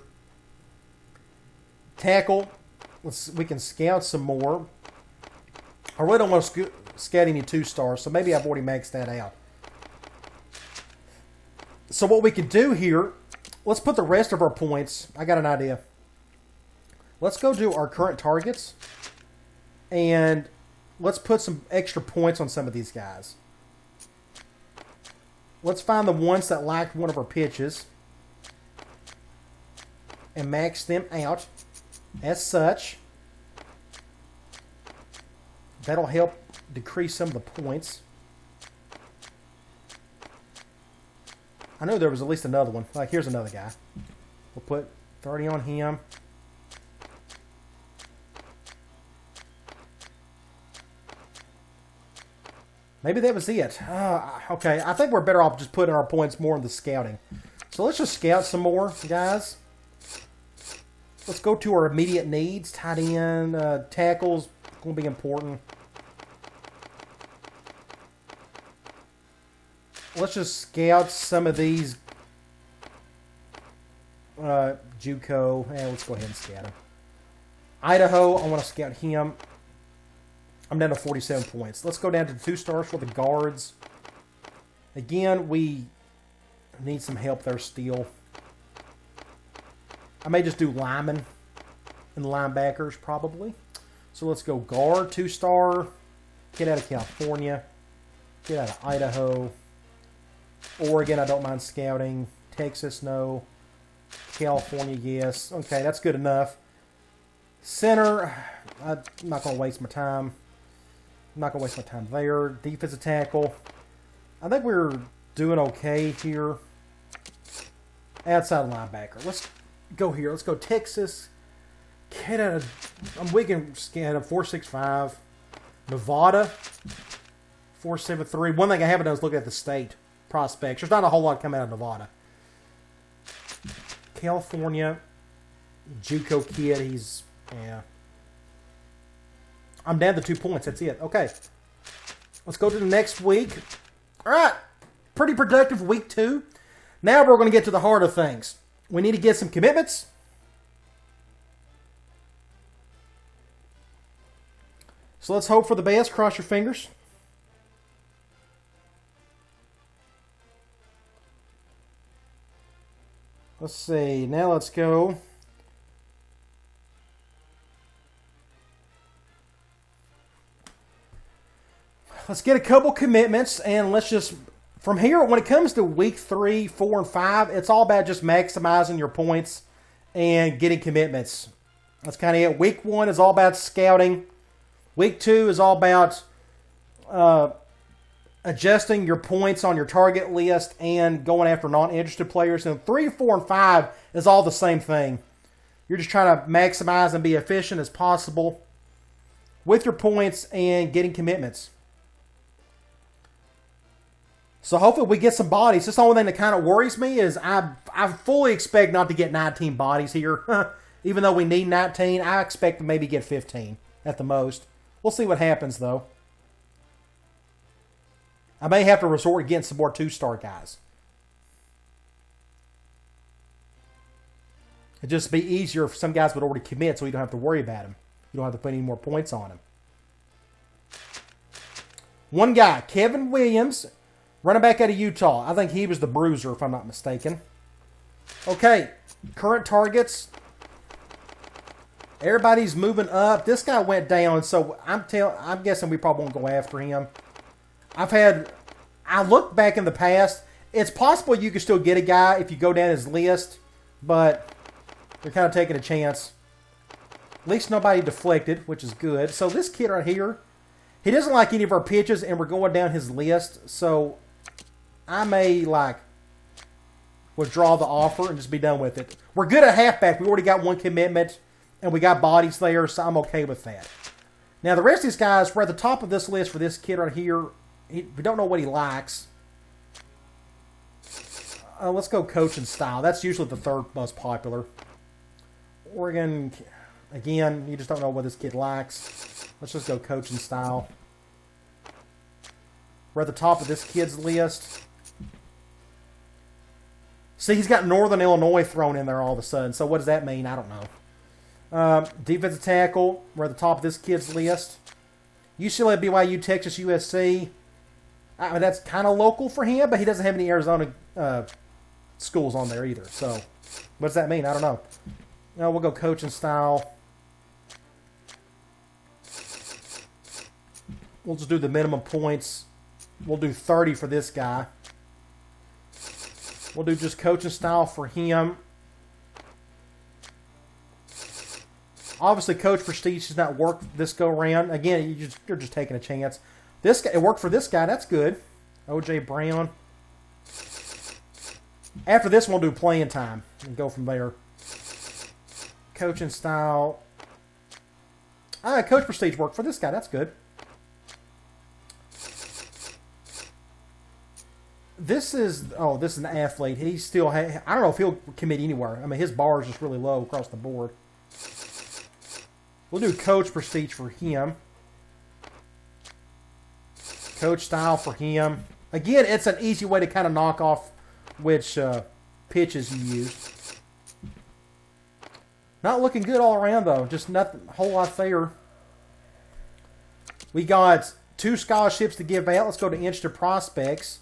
Tackle, we can scout some more. I really don't want to scout any 2-stars, so maybe I've already maxed that out. So what we could do here, let's put the rest of our points. I got an idea. Let's go do our current targets, and let's put some extra points on some of these guys. Let's find the ones that liked one of our pitches and max them out as such. That'll help decrease some of the points. I know there was at least another one. Like, here's another guy. We'll put 30 on him. Maybe that was it. Okay, I think we're better off just putting our points more in the scouting. So let's just scout some more, guys. Let's go to our immediate needs. Tight end, tackles, going to be important. Let's just scout some of these. JUCO. Let's go ahead and scout him. Idaho, I want to scout him. I'm down to 47 points. Let's go down to the 2-stars for the guards. Again, we need some help there still. I may just do linemen and linebackers probably. So let's go guard, 2-star. Kid out of California. Kid out of Idaho. Oregon, I don't mind scouting. Texas, no. California, yes. Okay, that's good enough. Center, I'm not going to waste my time. I'm not going to waste my time there. Defensive tackle. I think we're doing okay here. Outside linebacker. Let's go here. Let's go Texas. Kid out of, we can scan a 4.65. Nevada, 4.73. One thing I haven't done is look at the state prospects. There's not a whole lot coming out of Nevada. California, JUCO kid. He's, yeah. I'm down to 2 points. That's it. Okay. Let's go to the next week. All right. Pretty productive week 2. Now we're going to get to the heart of things. We need to get some commitments. So let's hope for the best. Cross your fingers. Let's see. Now let's go. Let's get a couple commitments, and let's just, from here, when it comes to week 3, 4, and 5, it's all about just maximizing your points and getting commitments. That's kind of it. Week 1 is all about scouting. Week 2 is all about adjusting your points on your target list and going after non-interested players. And 3, 4, and 5 is all the same thing. You're just trying to maximize and be efficient as possible with your points and getting commitments. So hopefully we get some bodies. That's the only thing that kind of worries me is I fully expect not to get 19 bodies here. Even though we need 19, I expect to maybe get 15 at the most. We'll see what happens, though. I may have to resort to getting some more 2-star guys. It'd just be easier if some guys would already commit so you don't have to worry about them. You don't have to put any more points on them. One guy, Kevin Williams, running back out of Utah. I think he was the bruiser, if I'm not mistaken. Okay, current targets. Everybody's moving up. This guy went down, so I'm guessing we probably won't go after him. I looked back in the past. It's possible you can still get a guy if you go down his list, but they're kind of taking a chance. At least nobody deflected, which is good. So this kid right here, he doesn't like any of our pitches, and we're going down his list. So I may withdraw the offer and just be done with it. We're good at halfback. We already got one commitment, and we got bodies there, so I'm okay with that. Now the rest of these guys, we're at the top of this list for this kid right here. We don't know what he likes. Let's go coaching style. That's usually the third most popular. Oregon, again, you just don't know what this kid likes. Let's just go coaching style. We're at the top of this kid's list. See, he's got Northern Illinois thrown in there all of a sudden. So what does that mean? I don't know. Defensive tackle. We're at the top of this kid's list. UCLA, BYU, Texas, USC. I mean, that's kind of local for him, but he doesn't have any Arizona schools on there either. So what does that mean? I don't know. No, we'll go coaching style. We'll just do the minimum points. We'll do 30 for this guy. We'll do just coaching style for him. Obviously, coach prestige does not work this go around. Again, you're just taking a chance. This guy, it worked for this guy. That's good. OJ Brown. After this, we'll do playing time and go from there. Coaching style. Coach prestige worked for this guy. That's good. This is an athlete. He still I don't know if he'll commit anywhere. I mean, his bar is just really low across the board. We'll do coach prestige for him. Coach style for him. Again, it's an easy way to kind of knock off which pitches you use. Not looking good all around, though. Just nothing, a whole lot there. We got 2 scholarships to give out. Let's go to interested prospects.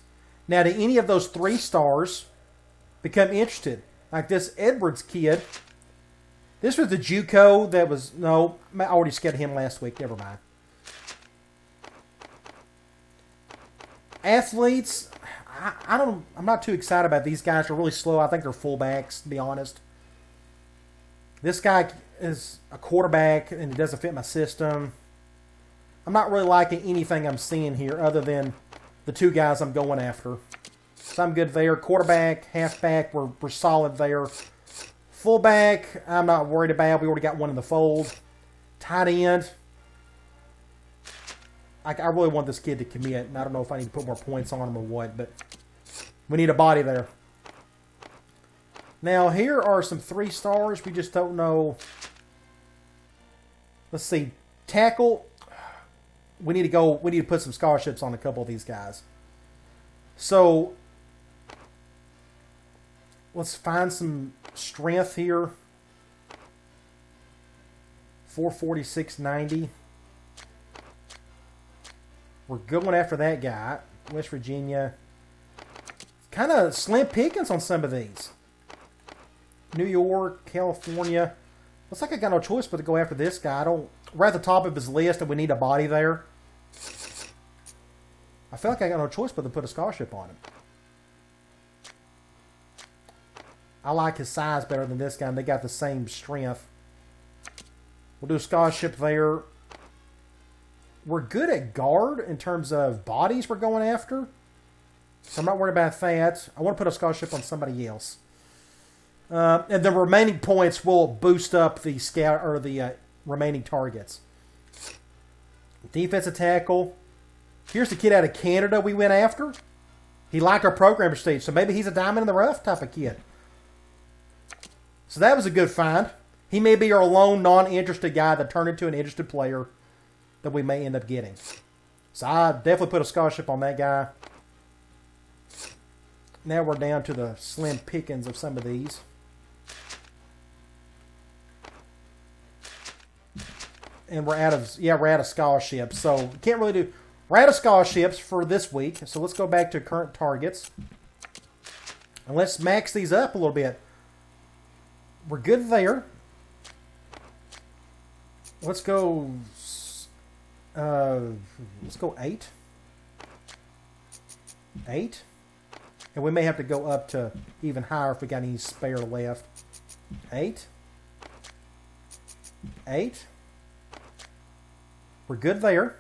Now, do any of those 3 stars become interested? Like this Edwards kid, This was the JUCO that was... No, I already skipped him last week. Never mind. Athletes, I'm not too excited about these guys. They're really slow. I think they're fullbacks, to be honest. This guy is a quarterback, and it doesn't fit my system. I'm not really liking anything I'm seeing here other than the two guys I'm going after. So I'm good there. Quarterback, halfback, we're solid there. Fullback, I'm not worried about. We already got one in the fold. Tight end, I really want this kid to commit, and I don't know if I need to put more points on him or what, but we need a body there. Now, here are some 3 stars. We just don't know. Let's see. Tackle. We need to put some scholarships on a couple of these guys. So, let's find some strength here. 446.90. We're going after that guy. West Virginia. Kind of slim pickings on some of these. New York, California. Looks like I got no choice but to go after this guy. We're at the top of his list and we need a body there. I feel like I got no choice but to put a scholarship on him. I like his size better than this guy, and they got the same strength. We'll do a scholarship there. We're good at guard in terms of bodies we're going after. So I'm not worried about that. I want to put a scholarship on somebody else. And the remaining points will boost up the scout or the remaining targets. Defensive tackle. Here's the kid out of Canada we went after. He liked our program prestige, so maybe he's a diamond in the rough type of kid. So that was a good find. He may be our lone non-interested guy that turned into an interested player that we may end up getting. So I definitely put a scholarship on that guy. Now we're down to the slim pickings of some of these. And we're out of scholarships. So we can't really do... We're out of scholarships for this week. So let's go back to current targets. And let's max these up a little bit. We're good there. Let's go 8. 8. And we may have to go up to even higher if we got any spare left. 8. 8. We're good there.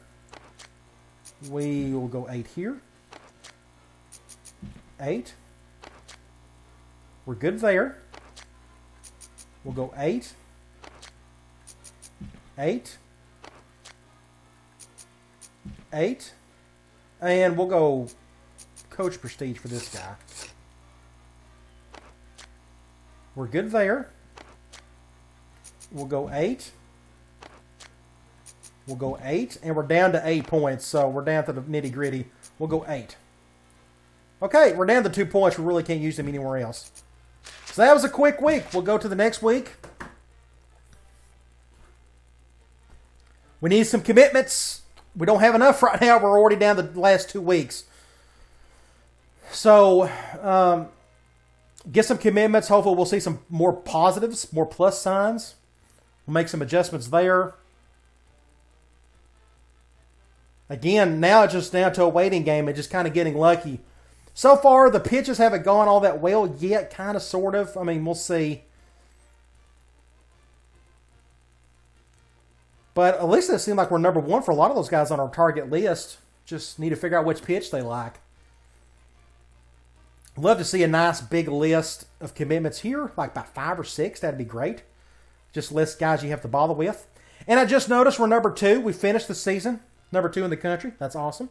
We will go 8 here. 8. We're good there. We'll go 8. 8. 8. And we'll go coach prestige for this guy. We're good there. We'll go 8. We'll go 8. And we're down to 8 points. So we're down to the nitty gritty. We'll go 8. Okay, we're down to 2 points. We really can't use them anywhere else. So that was a quick week. We'll go to the next week. We need some commitments. We don't have enough right now. We're already down the last 2 weeks. So, get some commitments. Hopefully we'll see some more positives, more plus signs. We'll make some adjustments there. Again, now it's just down to a waiting game and just kind of getting lucky. So far, the pitches haven't gone all that well yet, kind of, sort of. I mean, we'll see. But at least it seems like we're number 1 for a lot of those guys on our target list. Just need to figure out which pitch they like. Love to see a nice big list of commitments here, like about 5 or 6. That'd be great. Just list guys you have to bother with. And I just noticed we're number 2. We finished the season. Number 2 in the country. That's awesome.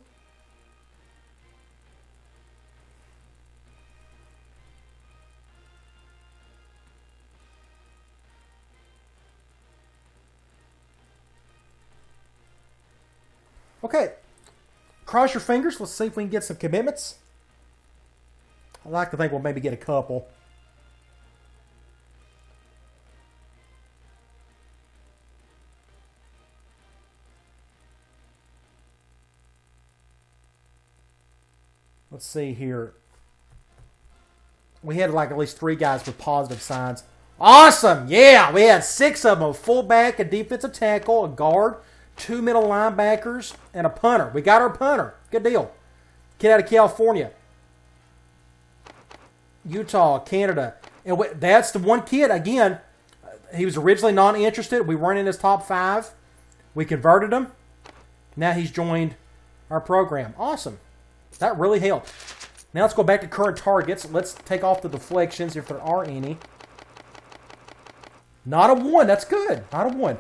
Okay. Cross your fingers. Let's see if we can get some commitments. I like to think we'll maybe get a couple. Let's see here. We had like at least 3 guys with positive signs Awesome. Yeah, we had 6 of them. A fullback, a defensive tackle, a guard, 2 middle linebackers, and a punter. We got our punter. Good deal. Kid out of California. Utah, Canada. And that's the one kid, again, he was originally not interested. We weren't in his top 5. We converted him. Now he's joined our program. Awesome. That really helped. Now let's go back to current targets. Let's take off the deflections if there are any. Not a 1. That's good. Not a 1.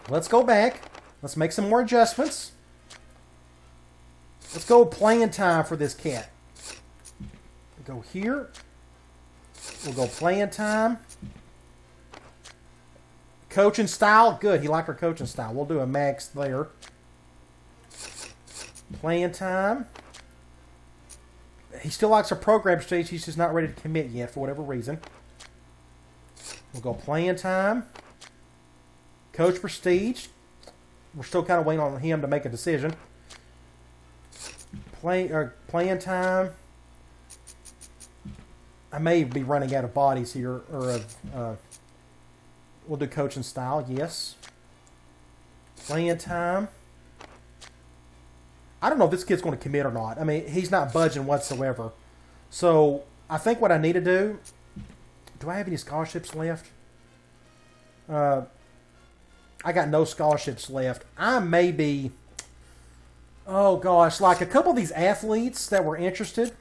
Let's go back. Let's make some more adjustments. Let's go playing time for this cat. Go here. We'll go playing time. Coaching style. Good. He liked our coaching style. We'll do a max there. Playing time. He still likes our program stage. He's just not ready to commit yet for whatever reason. We'll go playing time. Coach prestige. We're still kind of waiting on him to make a decision. Playing time. I may be running out of bodies here, or we'll do coaching style. Yes. Playing time. I don't know if this kid's going to commit or not. I mean, he's not budging whatsoever. So I think what I need to do I have any scholarships left? I got no scholarships left. I may be, oh gosh, like a couple of these athletes that were interested.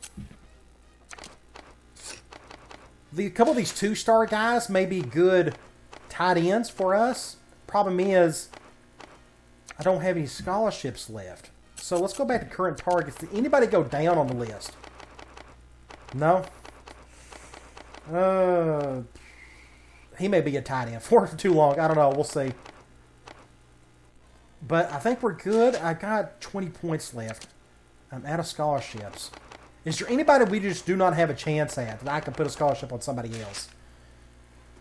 A couple of these 2-star guys may be good tight ends for us. Problem is, I don't have any scholarships left. So let's go back to current targets. Did anybody go down on the list? No? He may be a tight end for too long. I don't know. We'll see. But I think we're good. I got 20 points left. I'm out of scholarships. Is there anybody we just do not have a chance at that I can put a scholarship on somebody else?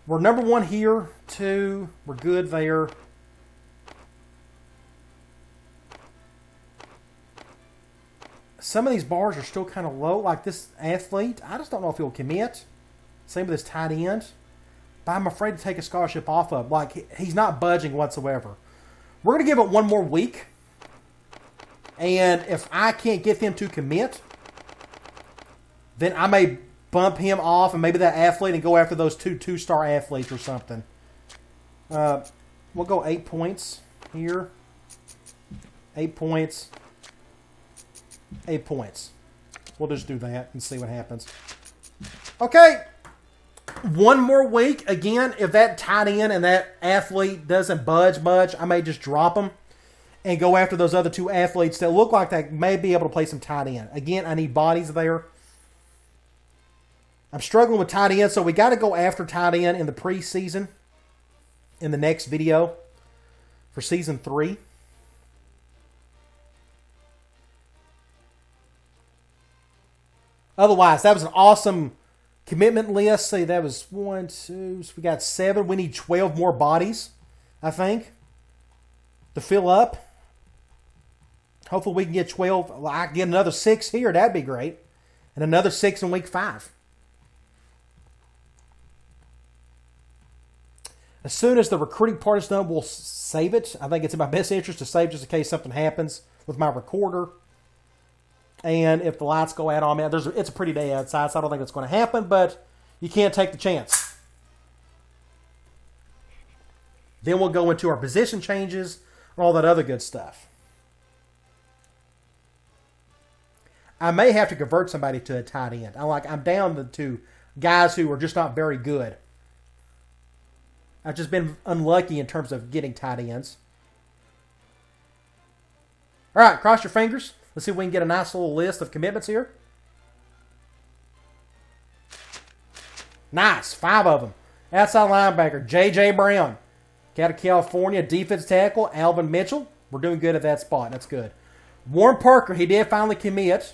We're number 1 here. 2. We're good there. Some of these bars are still kind of low. Like this athlete, I just don't know if he'll commit. Same with this tight end. But I'm afraid to take a scholarship off of. Like, he's not budging whatsoever. We're going to give it 1 more week. And if I can't get him to commit, then I may bump him off and maybe that athlete and go after those 2-star athletes or something. We'll go 8 points here. 8 points. 8 points. We'll just do that and see what happens. Okay. 1 more week. Again, if that tight end and that athlete doesn't budge much, I may just drop them and go after those other 2 athletes that look like they may be able to play some tight end. Again, I need bodies there. I'm struggling with tight end, so we got to go after tight end in the preseason in the next video for season 3. Otherwise, that was an awesome commitment list. See, that was 1, 2, so we got 7. We need 12 more bodies, I think, to fill up. Hopefully we can get 12. Well, I can get another 6 here. That'd be great. And another 6 in week 5. As soon as the recruiting part is done, we'll save it. I think it's in my best interest to save just in case something happens with my recorder. And if the lights go out on me, it's a pretty day outside, so I don't think it's going to happen, but you can't take the chance. Then we'll go into our position changes and all that other good stuff. I may have to convert somebody to a tight end. I'm down to guys who are just not very good. I've just been unlucky in terms of getting tight ends. All right, cross your fingers. Let's see if we can get a nice little list of commitments here. Nice. 5 of them. Outside linebacker, J.J. Brown. Out of California, defense tackle, Alvin Mitchell. We're doing good at that spot. That's good. Warren Parker, he did finally commit.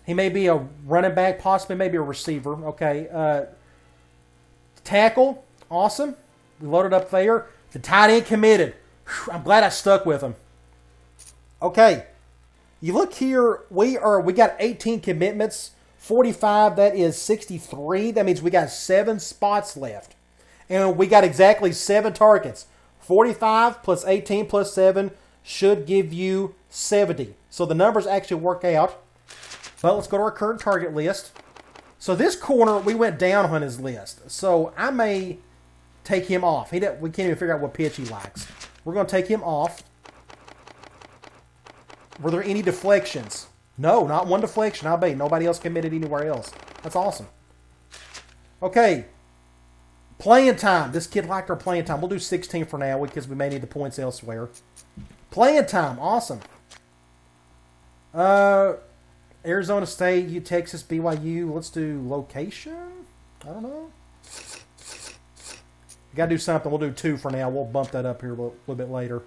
He may be a running back, possibly maybe a receiver. Okay. Tackle, awesome. We loaded up there. The tight end committed. Whew, I'm glad I stuck with him. Okay. You look here, we got 18 commitments 45, that is 63. That means we got 7 spots left. And we got exactly 7 targets. 45 plus 18 plus 7 should give you 70. So the numbers actually work out. But let's go to our current target list. So this corner, we went down on his list. So I may take him off. We can't even figure out what pitch he likes. We're going to take him off. Were there any deflections? No, not one deflection. I bet nobody else committed anywhere else. That's awesome. Okay. Playing time. This kid liked our playing time. We'll do 16 for now because we may need the points elsewhere. Playing time. Awesome. Arizona State, Texas, BYU. Let's do location. I don't know. Got to do something. We'll do 2 for now. We'll bump that up here a little bit later.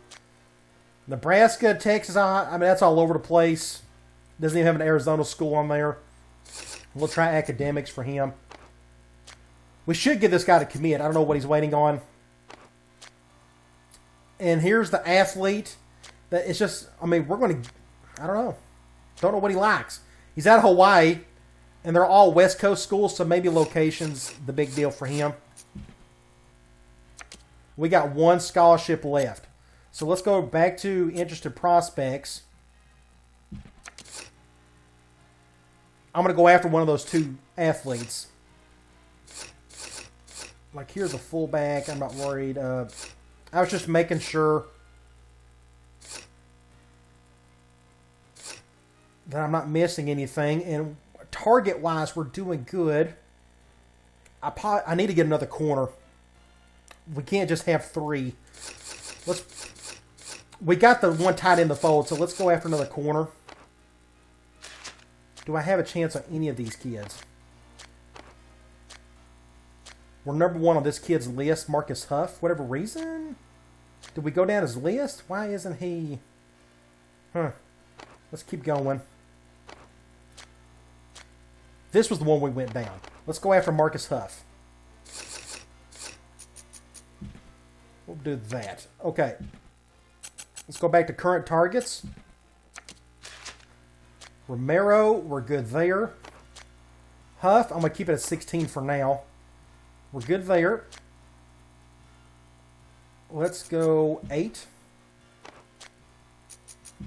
Nebraska, Texas. I mean, that's all over the place. Doesn't even have an Arizona school on there. We'll try academics for him. We should get this guy to commit. I don't know what he's waiting on. And here's the athlete. That it's just, I mean, we're going to, I don't know. Don't know what he likes. He's out of Hawaii, and they're all West Coast schools, so maybe location's the big deal for him. We got 1 scholarship left. So let's go back to interested prospects. I'm going to go after one of those 2 athletes. Like, here's a fullback. I'm not worried. I was just making sure that I'm not missing anything. And target-wise, we're doing good. I need to get another corner. We can't just have 3. We got the one tight in the fold, so let's go after another corner. Do I have a chance on any of these kids? We're number 1 on this kid's list, Marcus Huff. Whatever reason? Did we go down his list? Why isn't he? Let's keep going. This was the one we went down. Let's go after Marcus Huff. We'll do that. Okay. Let's go back to current targets. Romero, we're good there. Huff, I'm going to keep it at 16 for now. We're good there. Let's go 8.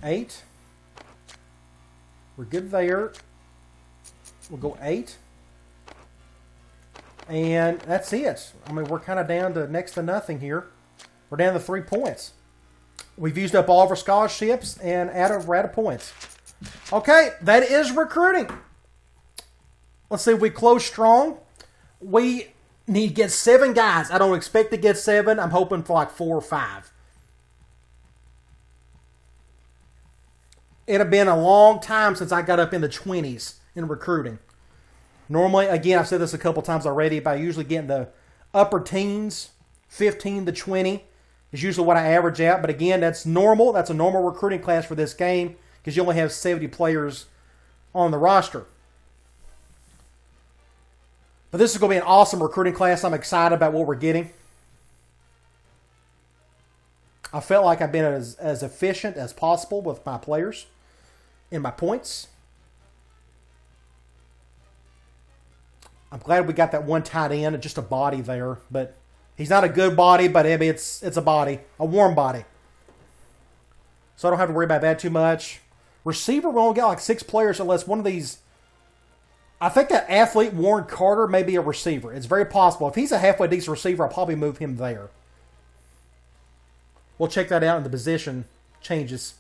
8. We're good there. We'll go 8. And that's it. I mean, we're kind of down to next to nothing here. We're down to 3 points. We've used up all of our scholarships and we're out of points. Okay, that is recruiting. Let's see if we close strong. We need to get 7 guys. I don't expect to get 7. I'm hoping for like 4 or 5. It had been a long time since I got up in the 20s in recruiting. Normally, again, I've said this a couple times already, but I usually get in the upper teens, 15 to 20 is usually what I average out. But again, that's normal. That's a normal recruiting class for this game because you only have 70 players on the roster. But this is going to be an awesome recruiting class. I'm excited about what we're getting. I felt like I've been as efficient as possible with my players and my points. I'm glad we got that one tight end and just a body there. But he's not a good body, but I mean, it's a body, a warm body. So I don't have to worry about that too much. Receiver, we only got like 6 players unless one of these... I think that athlete, Warren Carter, may be a receiver. It's very possible. If he's a halfway decent receiver, I'll probably move him there. We'll check that out in the position changes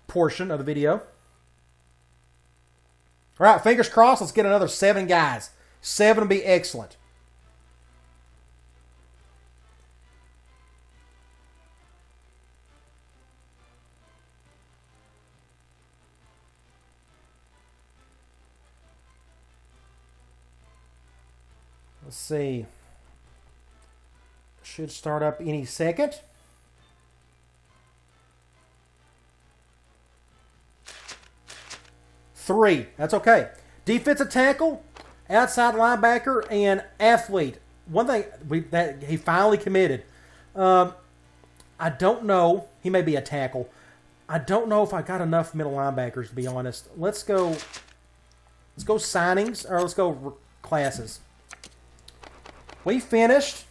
portion of the video. All right, fingers crossed. Let's get another 7 guys. 7 would be excellent. Let's see. Should start up any second. Three. That's okay. Defensive tackle, outside linebacker, and athlete. One thing that he finally committed. I don't know. He may be a tackle. I don't know if I got enough middle linebackers, to be honest. Let's go. Let's go signings, or let's go classes. We finished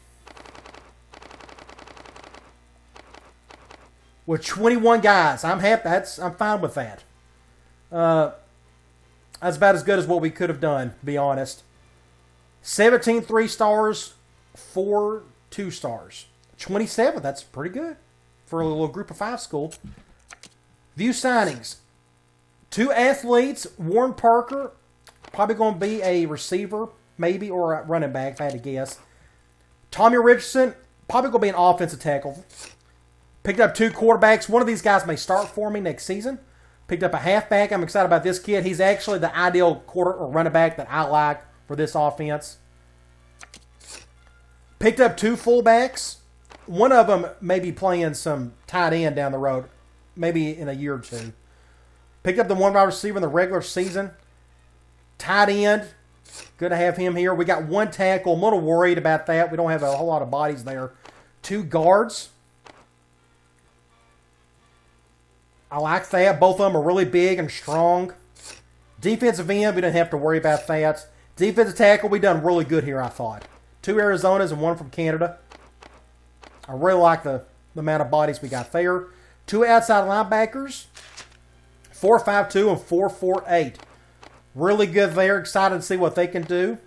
with 21 guys. I'm happy. I'm fine with that. That's about as good as what we could have done, to be honest. 17 3-stars, 4 2-stars. 27, that's pretty good for a little group of 5 school. View signings. 2 athletes. Warren Parker, probably going to be a receiver, maybe, or a running back, if I had to guess. Tommy Richardson, probably going to be an offensive tackle. Picked up 2 quarterbacks. One of these guys may start for me next season. Picked up a halfback. I'm excited about this kid. He's actually the ideal quarter or running back that I like for this offense. Picked up 2 fullbacks. One of them may be playing some tight end down the road, maybe in a year or 2. Picked up the 1 wide receiver in the regular season. Tight end. Good to have him here. We got 1 tackle. I'm a little worried about that. We don't have a whole lot of bodies there. 2 guards. I like that. Both of them are really big and strong. Defensive end, we didn't have to worry about that. Defensive tackle, we done really good here, I thought. 2 Arizonas and 1 from Canada. I really like the amount of bodies we got there. 2 outside linebackers. 4.52 and 4.48. Really good there. Excited to see what they can do.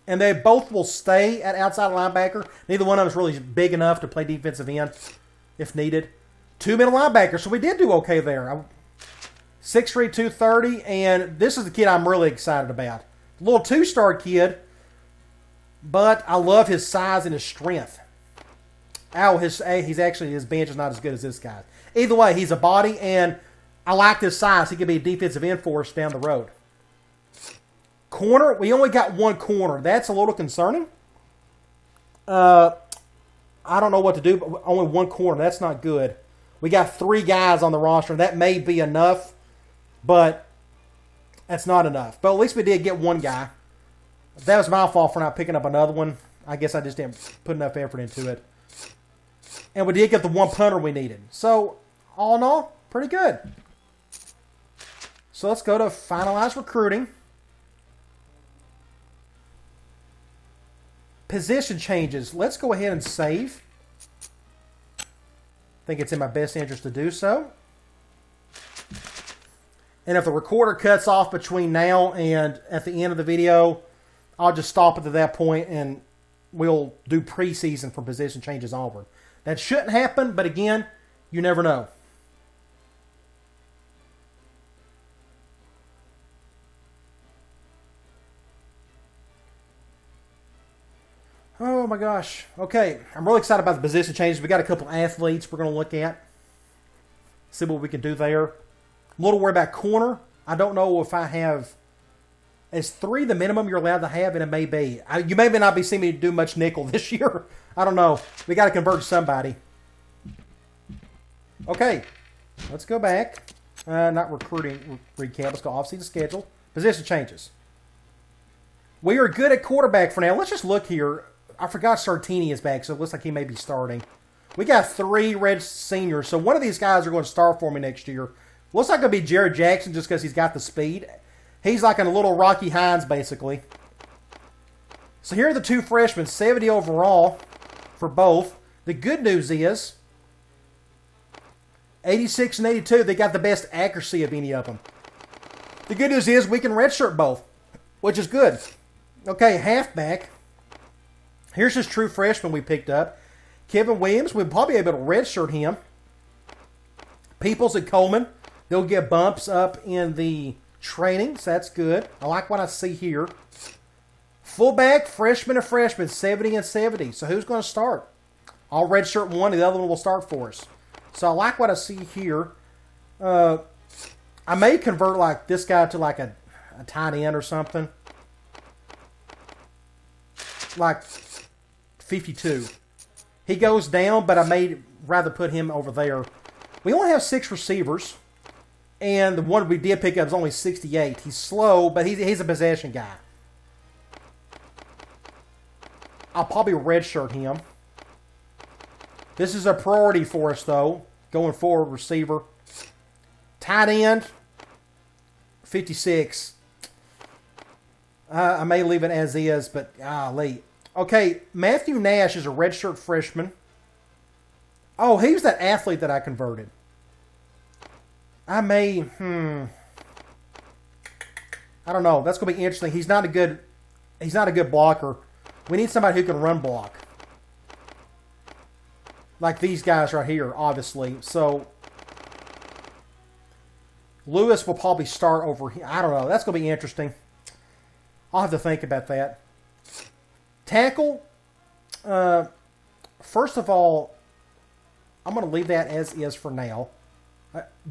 And they both will stay at outside linebacker. Neither one of them is really big enough to play defensive end if needed. 2 middle linebackers, so we did do okay there. 6'3", 230, and this is the kid I'm really excited about. A little 2-star kid, but I love his size and his strength. His bench is not as good as this guy. Either way, he's a body, and I like this size. He could be a defensive end for us down the road. Corner, we only got 1 corner. That's a little concerning. I don't know what to do, but only 1 corner. That's not good. We got 3 guys on the roster. That may be enough, but that's not enough. But at least we did get 1 guy. That was my fault for not picking up another one. I guess I just didn't put enough effort into it. And we did get the 1 punter we needed. So, all in all, pretty good. So let's go to finalize recruiting. Position changes. Let's go ahead and save. I think it's in my best interest to do so. And if the recorder cuts off between now and at the end of the video, I'll just stop it at that point and we'll do preseason for position changes onward. That shouldn't happen, but again, you never know. Oh my gosh. Okay, I'm really excited about the position changes. We got a couple athletes we're going to look at. See what we can do there. I'm a little worried about corner. I don't know if I have... Is 3 the minimum you're allowed to have? And it may be. You may not be seeing me do much nickel this year. I don't know. We got to convert somebody. Okay, let's go back. Not recruiting recap. Let's go off-season schedule. Position changes. We are good at quarterback for now. Let's just look here. I forgot Sartini is back, so it looks like he may be starting. We got 3 red seniors, so one of these guys are going to start for me next year. Looks like it'll be Jared Jackson just because he's got the speed. He's like a little Rocky Hines, basically. So here are the 2 freshmen, 70 overall for both. The good news is 86 and 82, they got the best accuracy of any of them. The good news is we can redshirt both, which is good. Okay, halfback. Here's his true freshman we picked up. Kevin Williams, we'll probably be able to redshirt him. Peoples and Coleman, they'll get bumps up in the training, so that's good. I like what I see here. Fullback, freshman and freshman, 70 and 70. So who's going to start? I'll redshirt one, and the other one will start for us. So I like what I see here. I may convert like this guy to like a tight end or something. Like 52. He goes down, but I may rather put him over there. We only have 6 receivers, and the one we did pick up is only 68. He's slow, but he's a possession guy. I'll probably redshirt him. This is a priority for us, though, going forward, receiver. Tight end, 56. I may leave it as is, but golly. Okay, Matthew Nash is a redshirt freshman. Oh, he's that athlete that I converted. I may, I don't know. That's going to be interesting. He's not a good blocker. We need somebody who can run block. Like these guys right here, obviously. So, Lewis will probably start over here. I don't know. That's going to be interesting. I'll have to think about that. Tackle. First of all, I'm going to leave that as is for now.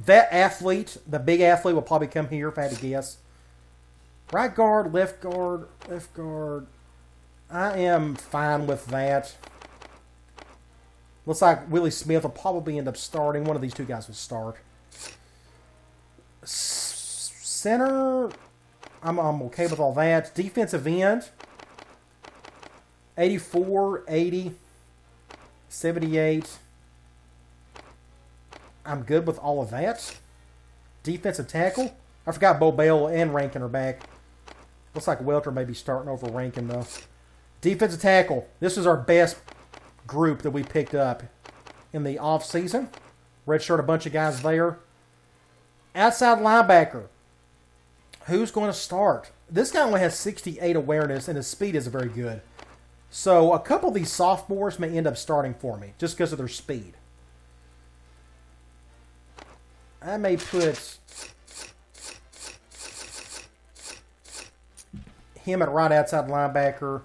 That athlete, the big athlete, will probably come here if I had to guess. Right guard, left guard, left guard. I am fine with that. Looks like Willie Smith will probably end up starting. One of these two guys will start. Center, I'm okay with all that. Defensive end, 84, 80, 78. I'm good with all of that. Defensive tackle, I forgot Bo Bell and Rankin are back. Looks like Welter may be starting over Rankin though. Defensive tackle, this is our best group that we picked up in the offseason. Redshirt a bunch of guys there. Outside linebacker, who's going to start? This guy only has 68 awareness and his speed isn't very good. So a couple of these sophomores may end up starting for me just because of their speed. I may put him at right outside linebacker.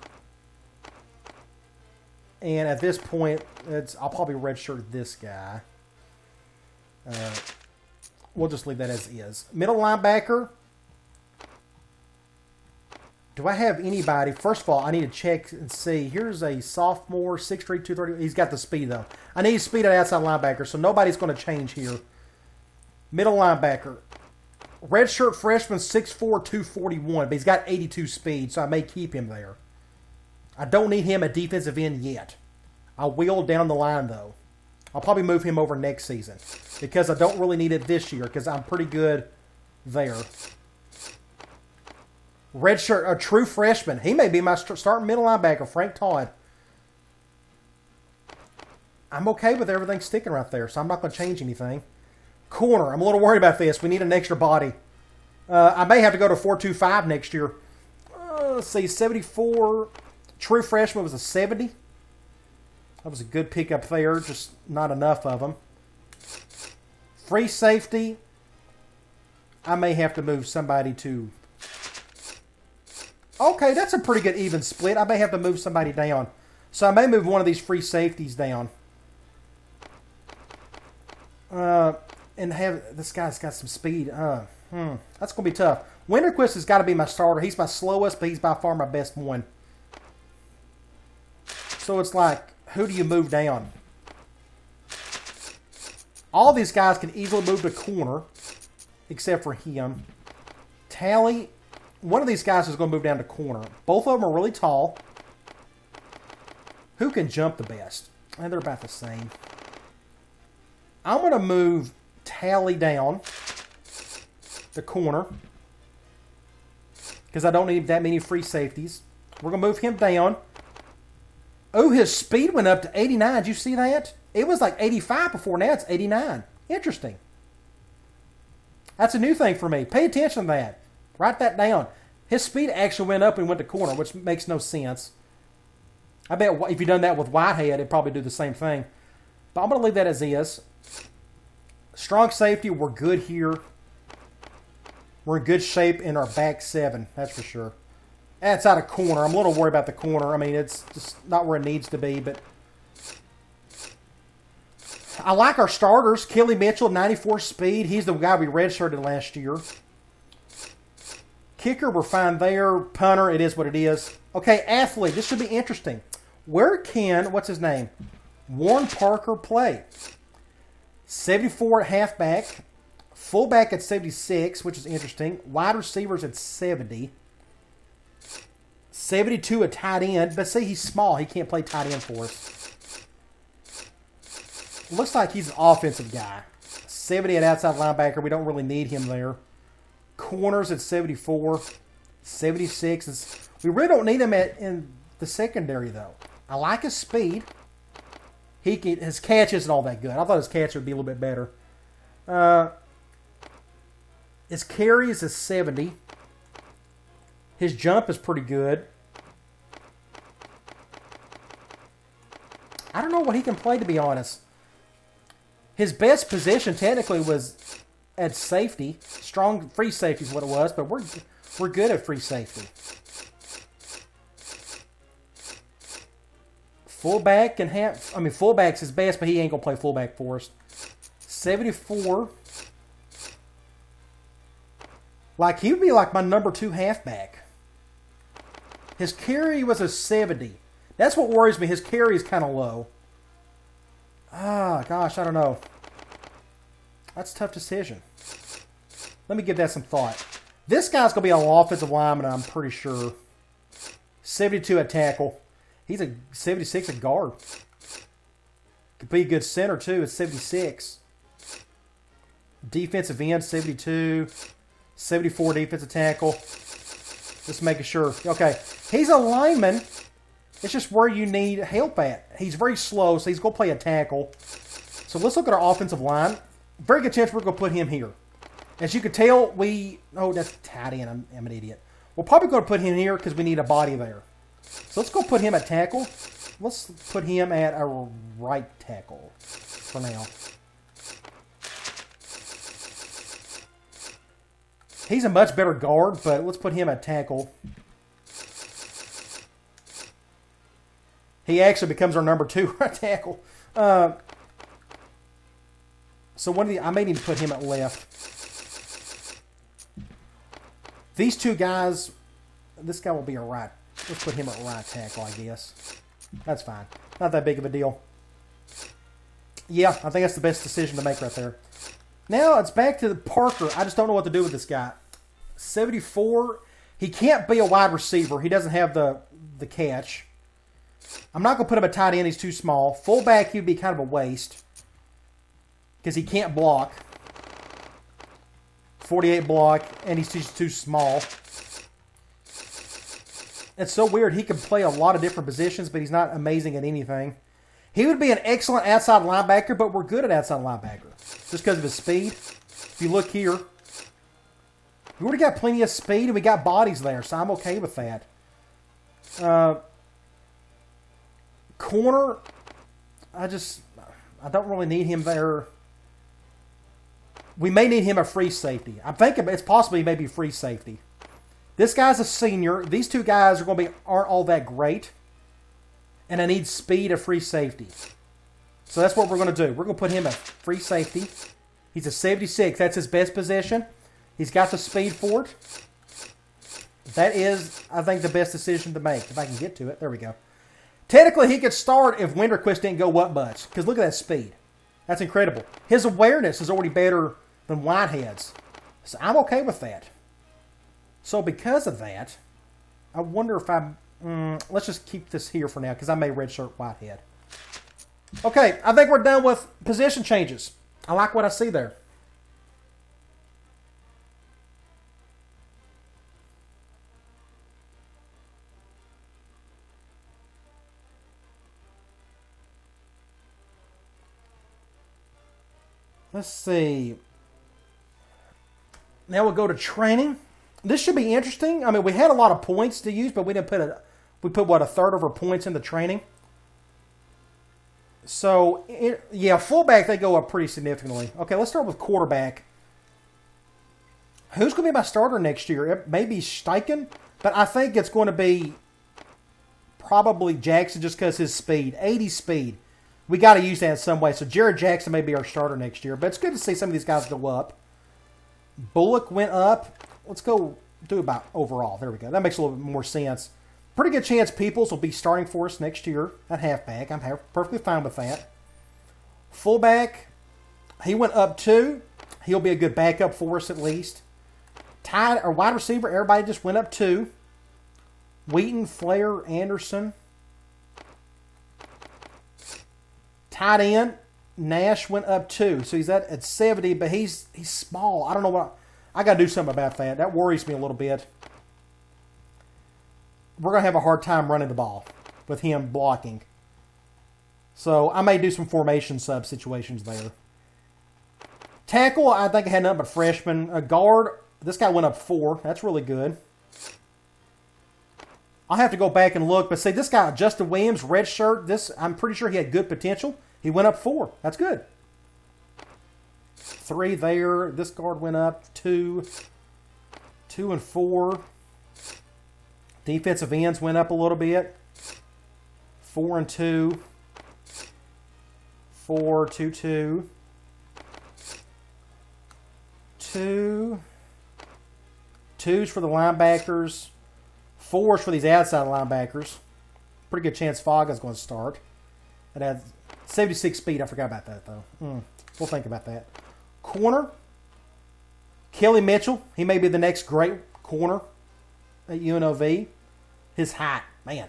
And at this point, I'll probably redshirt this guy. We'll just leave that as is. Middle linebacker. Do I have anybody? First of all, I need to check and see. Here's a sophomore, 6'3", 230. He's got the speed, though. I need speed at outside linebacker, so nobody's going to change here. Middle linebacker. Redshirt freshman, 6'4", 241, but he's got 82 speed, so I may keep him there. I don't need him at defensive end yet. I will down the line, though. I'll probably move him over next season because I don't really need it this year because I'm pretty good there. Redshirt, a true freshman. He may be my starting middle linebacker, Frank Todd. I'm okay with everything sticking right there, so I'm not going to change anything. Corner, I'm a little worried about this. We need an extra body. I may have to go to 4.25 next year. Let's see, 74. True freshman was a 70. That was a good pickup there, just not enough of them. Free safety, I may have to move somebody to... Okay, that's a pretty good even split. I may have to move somebody down. So I may move one of these free safeties down. And have... This guy's got some speed. That's going to be tough. Winterquist has got to be my starter. He's my slowest, but he's by far my best one. So it's like, who do you move down? All these guys can easily move to corner, except for him. Tally, one of these guys is going to move down to corner. Both of them are really tall. Who can jump the best? And they're about the same. I'm going to move Tally down to corner because I don't need that many free safeties. We're going to move him down. Oh, his speed went up to 89. Did you see that? It was like 85 before. Now it's 89. Interesting. That's a new thing for me. Pay attention to that. Write that down. His speed actually went up and went to corner, which makes no sense. I bet if you'd done that with Whitehead, it'd probably do the same thing. But I'm going to leave that as is. Strong safety, we're good here. We're in good shape in our back seven, that's for sure. Outside of corner, I'm a little worried about the corner. I mean, it's just not where it needs to be, but I like our starters. Kelly Mitchell, 94 speed. He's the guy we redshirted last year. Kicker, we're fine there. Punter, it is what it is. Okay, athlete, this should be interesting. Where can, what's his name? Warren Parker play? 74 at halfback. Fullback at 76, which is interesting. Wide receivers at 70. 72 at tight end. But see, he's small. He can't play tight end for us. Looks like he's an offensive guy. 70 at outside linebacker. We don't really need him there. Corners at 74. 76. We really don't need him in the secondary, though. I like his speed. His catch isn't all that good. I thought his catch would be a little bit better. His carry is a 70. His jump is pretty good. I don't know what he can play, to be honest. His best position technically was at safety. Strong free safety is what it was, but we're good at free safety. Fullback fullback's his best, but he ain't gonna play fullback for us. 74. Like, he would be like my number 2 halfback. His carry was a 70. That's what worries me. His carry is kind of low. Gosh, I don't know. That's a tough decision. Let me give that some thought. This guy's going to be an offensive lineman, I'm pretty sure. 72 at tackle. He's a 76 at guard. Could be a good center, too, at 76. Defensive end, 72. 74 defensive tackle. Just making sure. Okay. He's a lineman. It's just where you need help at. He's very slow, so he's going to play a tackle. So let's look at our offensive line. Very good chance we're going to put him here. As you can tell, that's tight end. I'm an idiot. We're probably going to put him here because we need a body there. So let's go put him at tackle. Let's put him at a right tackle for now. He's a much better guard, but let's put him at tackle. He actually becomes our number 2 right tackle. So I may need to put him at left. These two guys, this guy will be a right. Let's put him at right tackle, I guess. That's fine. Not that big of a deal. Yeah, I think that's the best decision to make right there. Now it's back to Parker. I just don't know what to do with this guy. 74. He can't be a wide receiver. He doesn't have the catch. I'm not going to put him at tight end. He's too small. Fullback, he'd be kind of a waste because he can't block. 48 block, and he's just too small. It's so weird. He can play a lot of different positions, but he's not amazing at anything. He would be an excellent outside linebacker, but we're good at outside linebacker just because of his speed. If you look here, we already got plenty of speed, and we got bodies there, so I'm okay with that. Corner, I don't really need him there. We may need him a free safety. I'm thinking it's possibly maybe free safety. This guy's a senior. These two guys aren't all that great. And I need speed at free safety. So that's what we're going to do. We're going to put him at free safety. He's a 76. That's his best position. He's got the speed for it. That is, I think, the best decision to make. If I can get to it. There we go. Technically, he could start if Winterquist didn't go up much. Because look at that speed. That's incredible. His awareness is already better than Whitehead's. So I'm okay with that. So because of that, I wonder if let's just keep this here for now because I may redshirt Whitehead. Okay, I think we're done with position changes. I like what I see there. Let's see. Now we'll go to training. This should be interesting. I mean, we had a lot of points to use, but we didn't put a third of our points into training. So, fullback, they go up pretty significantly. Okay, let's start with quarterback. Who's going to be my starter next year? It may be Steichen, but I think it's going to be probably Jackson just because his speed. 80 speed. We got to use that in some way. So Jared Jackson may be our starter next year. But it's good to see some of these guys go up. Bullock went up. Let's go do about overall. There we go. That makes a little bit more sense. Pretty good chance Peoples will be starting for us next year at halfback. I'm perfectly fine with that. Fullback, he went up 2. He'll be a good backup for us at least. Wide receiver, everybody just went up 2. Wheaton, Flair, Anderson. Tight end, Nash went up 2. So he's at 70, but he's small. I don't know what. I got to do something about that. That worries me a little bit. we're going to have a hard time running the ball with him blocking. So I may do some formation sub situations there. Tackle, I think I had nothing but freshman. A guard, this guy went up 4. That's really good. I'll have to go back and look. But see, this guy, Justin Williams, red shirt, I'm pretty sure he had good potential. He went up 4. That's good. 3 there. This guard went up 2. 2 and 4. Defensive ends went up a little bit. 4 and 2. 4, 2, 2. 2. 2s for the linebackers. 4s for these outside linebackers. Pretty good chance Faga's going to start. It had 76 speed. I forgot about that, though. We'll think about that. Corner. Kelly Mitchell. He may be the next great corner at UNLV. His height. Man.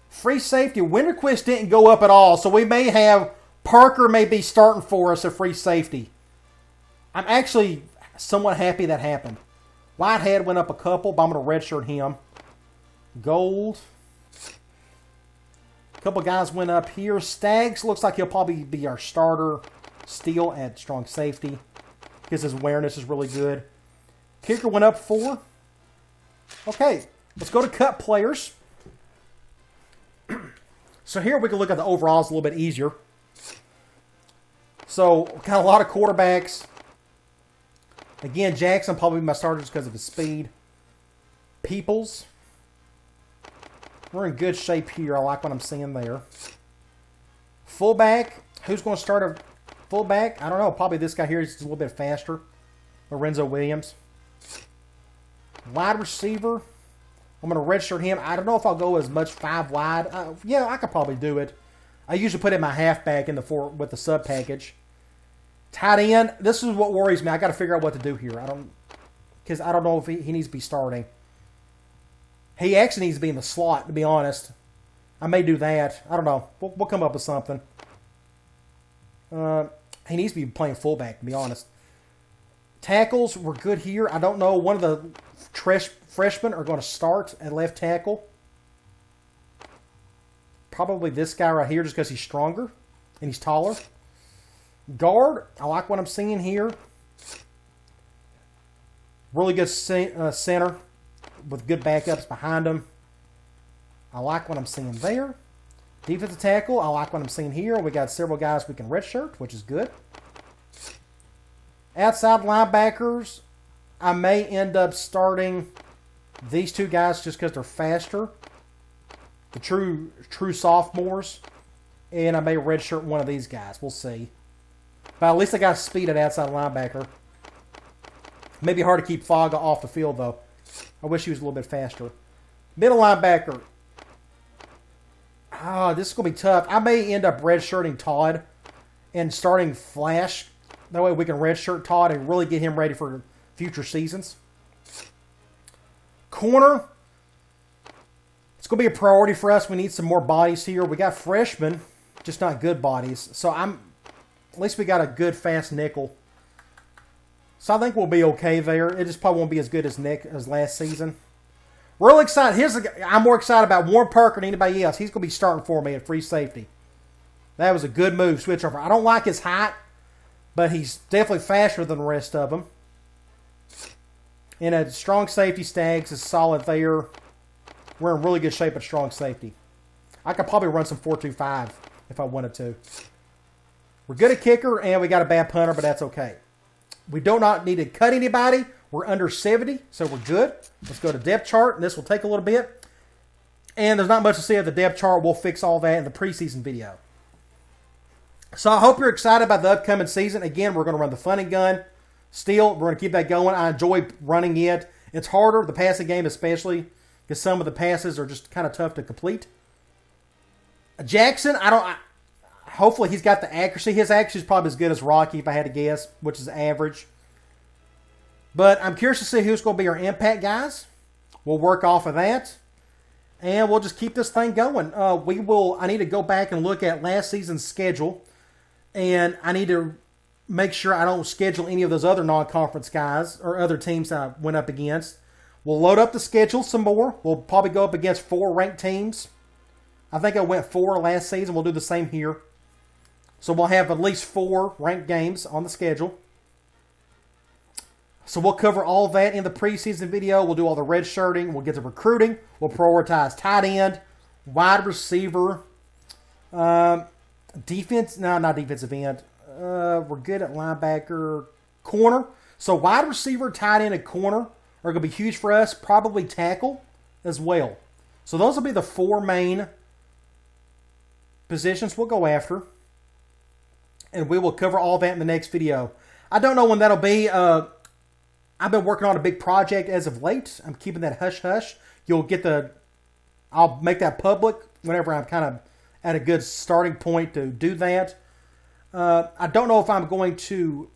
Free safety. Winterquist didn't go up at all, so we may have Parker may be starting for us at free safety. I'm actually somewhat happy that happened. Whitehead went up a couple, but I'm going to redshirt him. Gold. A couple guys went up here. Staggs looks like he'll probably be our starter still at strong safety because his awareness is really good. Kicker went up 4. Okay, let's go to cut players. So here we can look at the overalls a little bit easier. So, got a lot of quarterbacks. Again, Jackson probably my starter just because of his speed. Peoples. We're in good shape here. I like what I'm seeing there. Fullback. Who's going to start a fullback? I don't know. Probably this guy here is a little bit faster. Lorenzo Williams. Wide receiver. I'm going to redshirt him. I don't know if I'll go as much 5 wide. Yeah, I could probably do it. I usually put in my halfback in with the sub package. Tight end. This is what worries me. I got to figure out what to do here. Because I don't know if he needs to be starting. He actually needs to be in the slot, to be honest. I may do that. I don't know. We'll come up with something. He needs to be playing fullback, to be honest. Tackles, we're good here. I don't know. One of the freshmen are going to start at left tackle. Probably this guy right here just because he's stronger and he's taller. Guard, I like what I'm seeing here. Really good center with good backups behind him. I like what I'm seeing there. Defensive tackle, I like what I'm seeing here. We got several guys we can redshirt, which is good. Outside linebackers, I may end up starting these 2 guys just because they're faster. The true sophomores. And I may redshirt one of these guys. We'll see. But at least I got speed at outside linebacker. Maybe hard to keep Faga off the field, though. I wish he was a little bit faster. Middle linebacker. This is going to be tough. I may end up redshirting Todd and starting Flash. That way we can redshirt Todd and really get him ready for future seasons. Corner. It's going to be a priority for us. We need some more bodies here. We got freshmen, just not good bodies. So at least we got a good fast nickel. So I think we'll be okay there. It just probably won't be as good as Nick as last season. Real excited. I'm more excited about Warren Parker than anybody else. He's going to be starting for me at free safety. That was a good move, switch over. I don't like his height, but he's definitely faster than the rest of them. And a strong safety, Staggs is solid there. We're in really good shape at strong safety. I could probably run some 4.25 if I wanted to. We're good at kicker, and we got a bad punter, but that's okay. We do not need to cut anybody. We're under 70, so we're good. Let's go to depth chart, and this will take a little bit. And there's not much to say of the depth chart. We'll fix all that in the preseason video. So I hope you're excited about the upcoming season. Again, we're going to run the fun and gun. Still, we're going to keep that going. I enjoy running it. It's harder, the passing game especially, because some of the passes are just kind of tough to complete. Jackson, hopefully he's got the accuracy. His accuracy is probably as good as Rocky, if I had to guess, which is average. But I'm curious to see who's going to be our impact guys. We'll work off of that. And we'll just keep this thing going. I need to go back and look at last season's schedule. And I need to make sure I don't schedule any of those other non-conference guys or other teams that I went up against. We'll load up the schedule some more. We'll probably go up against 4 ranked teams. I think I went 4 last season. We'll do the same here. So we'll have at least 4 ranked games on the schedule. So we'll cover all that in the preseason video. We'll do all the red shirting. We'll get to recruiting. We'll prioritize tight end, wide receiver, defense. No, not defensive end. We're good at linebacker, corner. So wide receiver, tight end, and corner are going to be huge for us. Probably tackle as well. So those will be the 4 main positions we'll go after. And we will cover all that in the next video. I don't know when that'll be. I've been working on a big project as of late. I'm keeping that hush-hush. I'll make that public whenever I'm kind of at a good starting point to do that. I don't know if I'm going to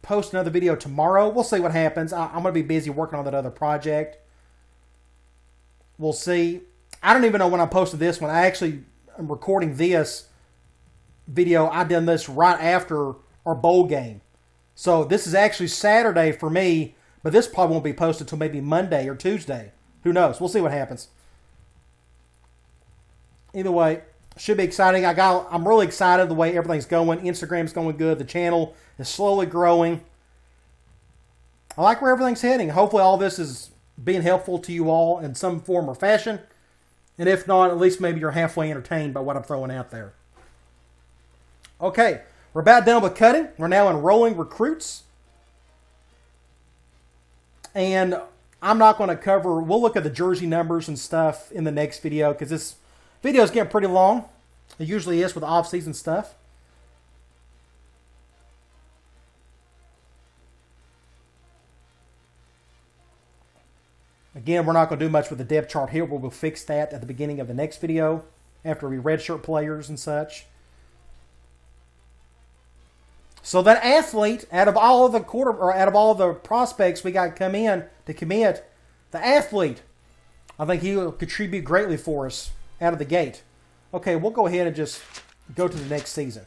post another video tomorrow. We'll see what happens. I'm going to be busy working on that other project. We'll see. I don't even know when I posted this one. I actually am recording this video. I done this right after our bowl game. So this is actually Saturday for me, but this probably won't be posted until maybe Monday or Tuesday. Who knows? We'll see what happens. Either way, should be exciting. I'm really excited the way everything's going. Instagram's going good. The channel is slowly growing. I like where everything's heading. Hopefully all this is being helpful to you all in some form or fashion. And if not, at least maybe you're halfway entertained by what I'm throwing out there. Okay. We're about done with cutting. We're now enrolling recruits. And I'm not going to cover, we'll look at the jersey numbers and stuff in the next video because this video is getting pretty long. It usually is with off-season stuff. Again, we're not going to do much with the depth chart here. We'll fix that at the beginning of the next video after we redshirt players and such. So that athlete, out of all of the prospects we got come in to commit, the athlete, I think he will contribute greatly for us out of the gate. Okay, we'll go ahead and just go to the next season.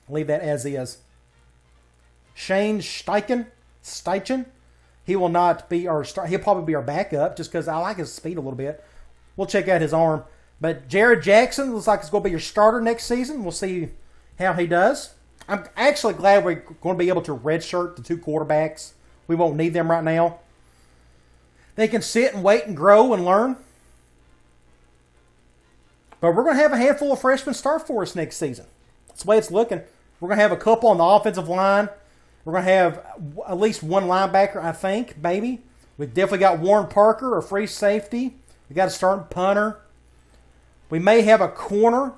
Leave that as is. Shane Steichen. He will not be our start. He'll probably be our backup just because I like his speed a little bit. We'll check out his arm. But Jared Jackson looks like it's going to be your starter next season. We'll see how he does. I'm actually glad we're going to be able to redshirt the 2 quarterbacks. We won't need them right now. They can sit and wait and grow and learn. But we're going to have a handful of freshmen start for us next season. That's the way it's looking. We're going to have a couple on the offensive line. We're going to have at least 1 linebacker, I think, maybe. We've definitely got Warren Parker, a free safety. We got a starting punter. We may have a corner.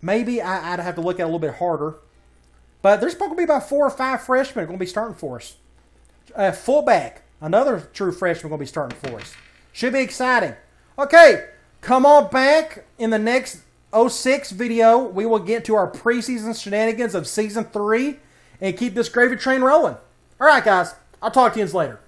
Maybe I'd have to look at it a little bit harder. But there's probably going to be about 4 or 5 freshmen going to be starting for us. Fullback, another true freshman going to be starting for us. Should be exciting. Okay, come on back in the next 06 video. We will get to our preseason shenanigans of Season 3 and keep this gravy train rolling. All right, guys. I'll talk to you later.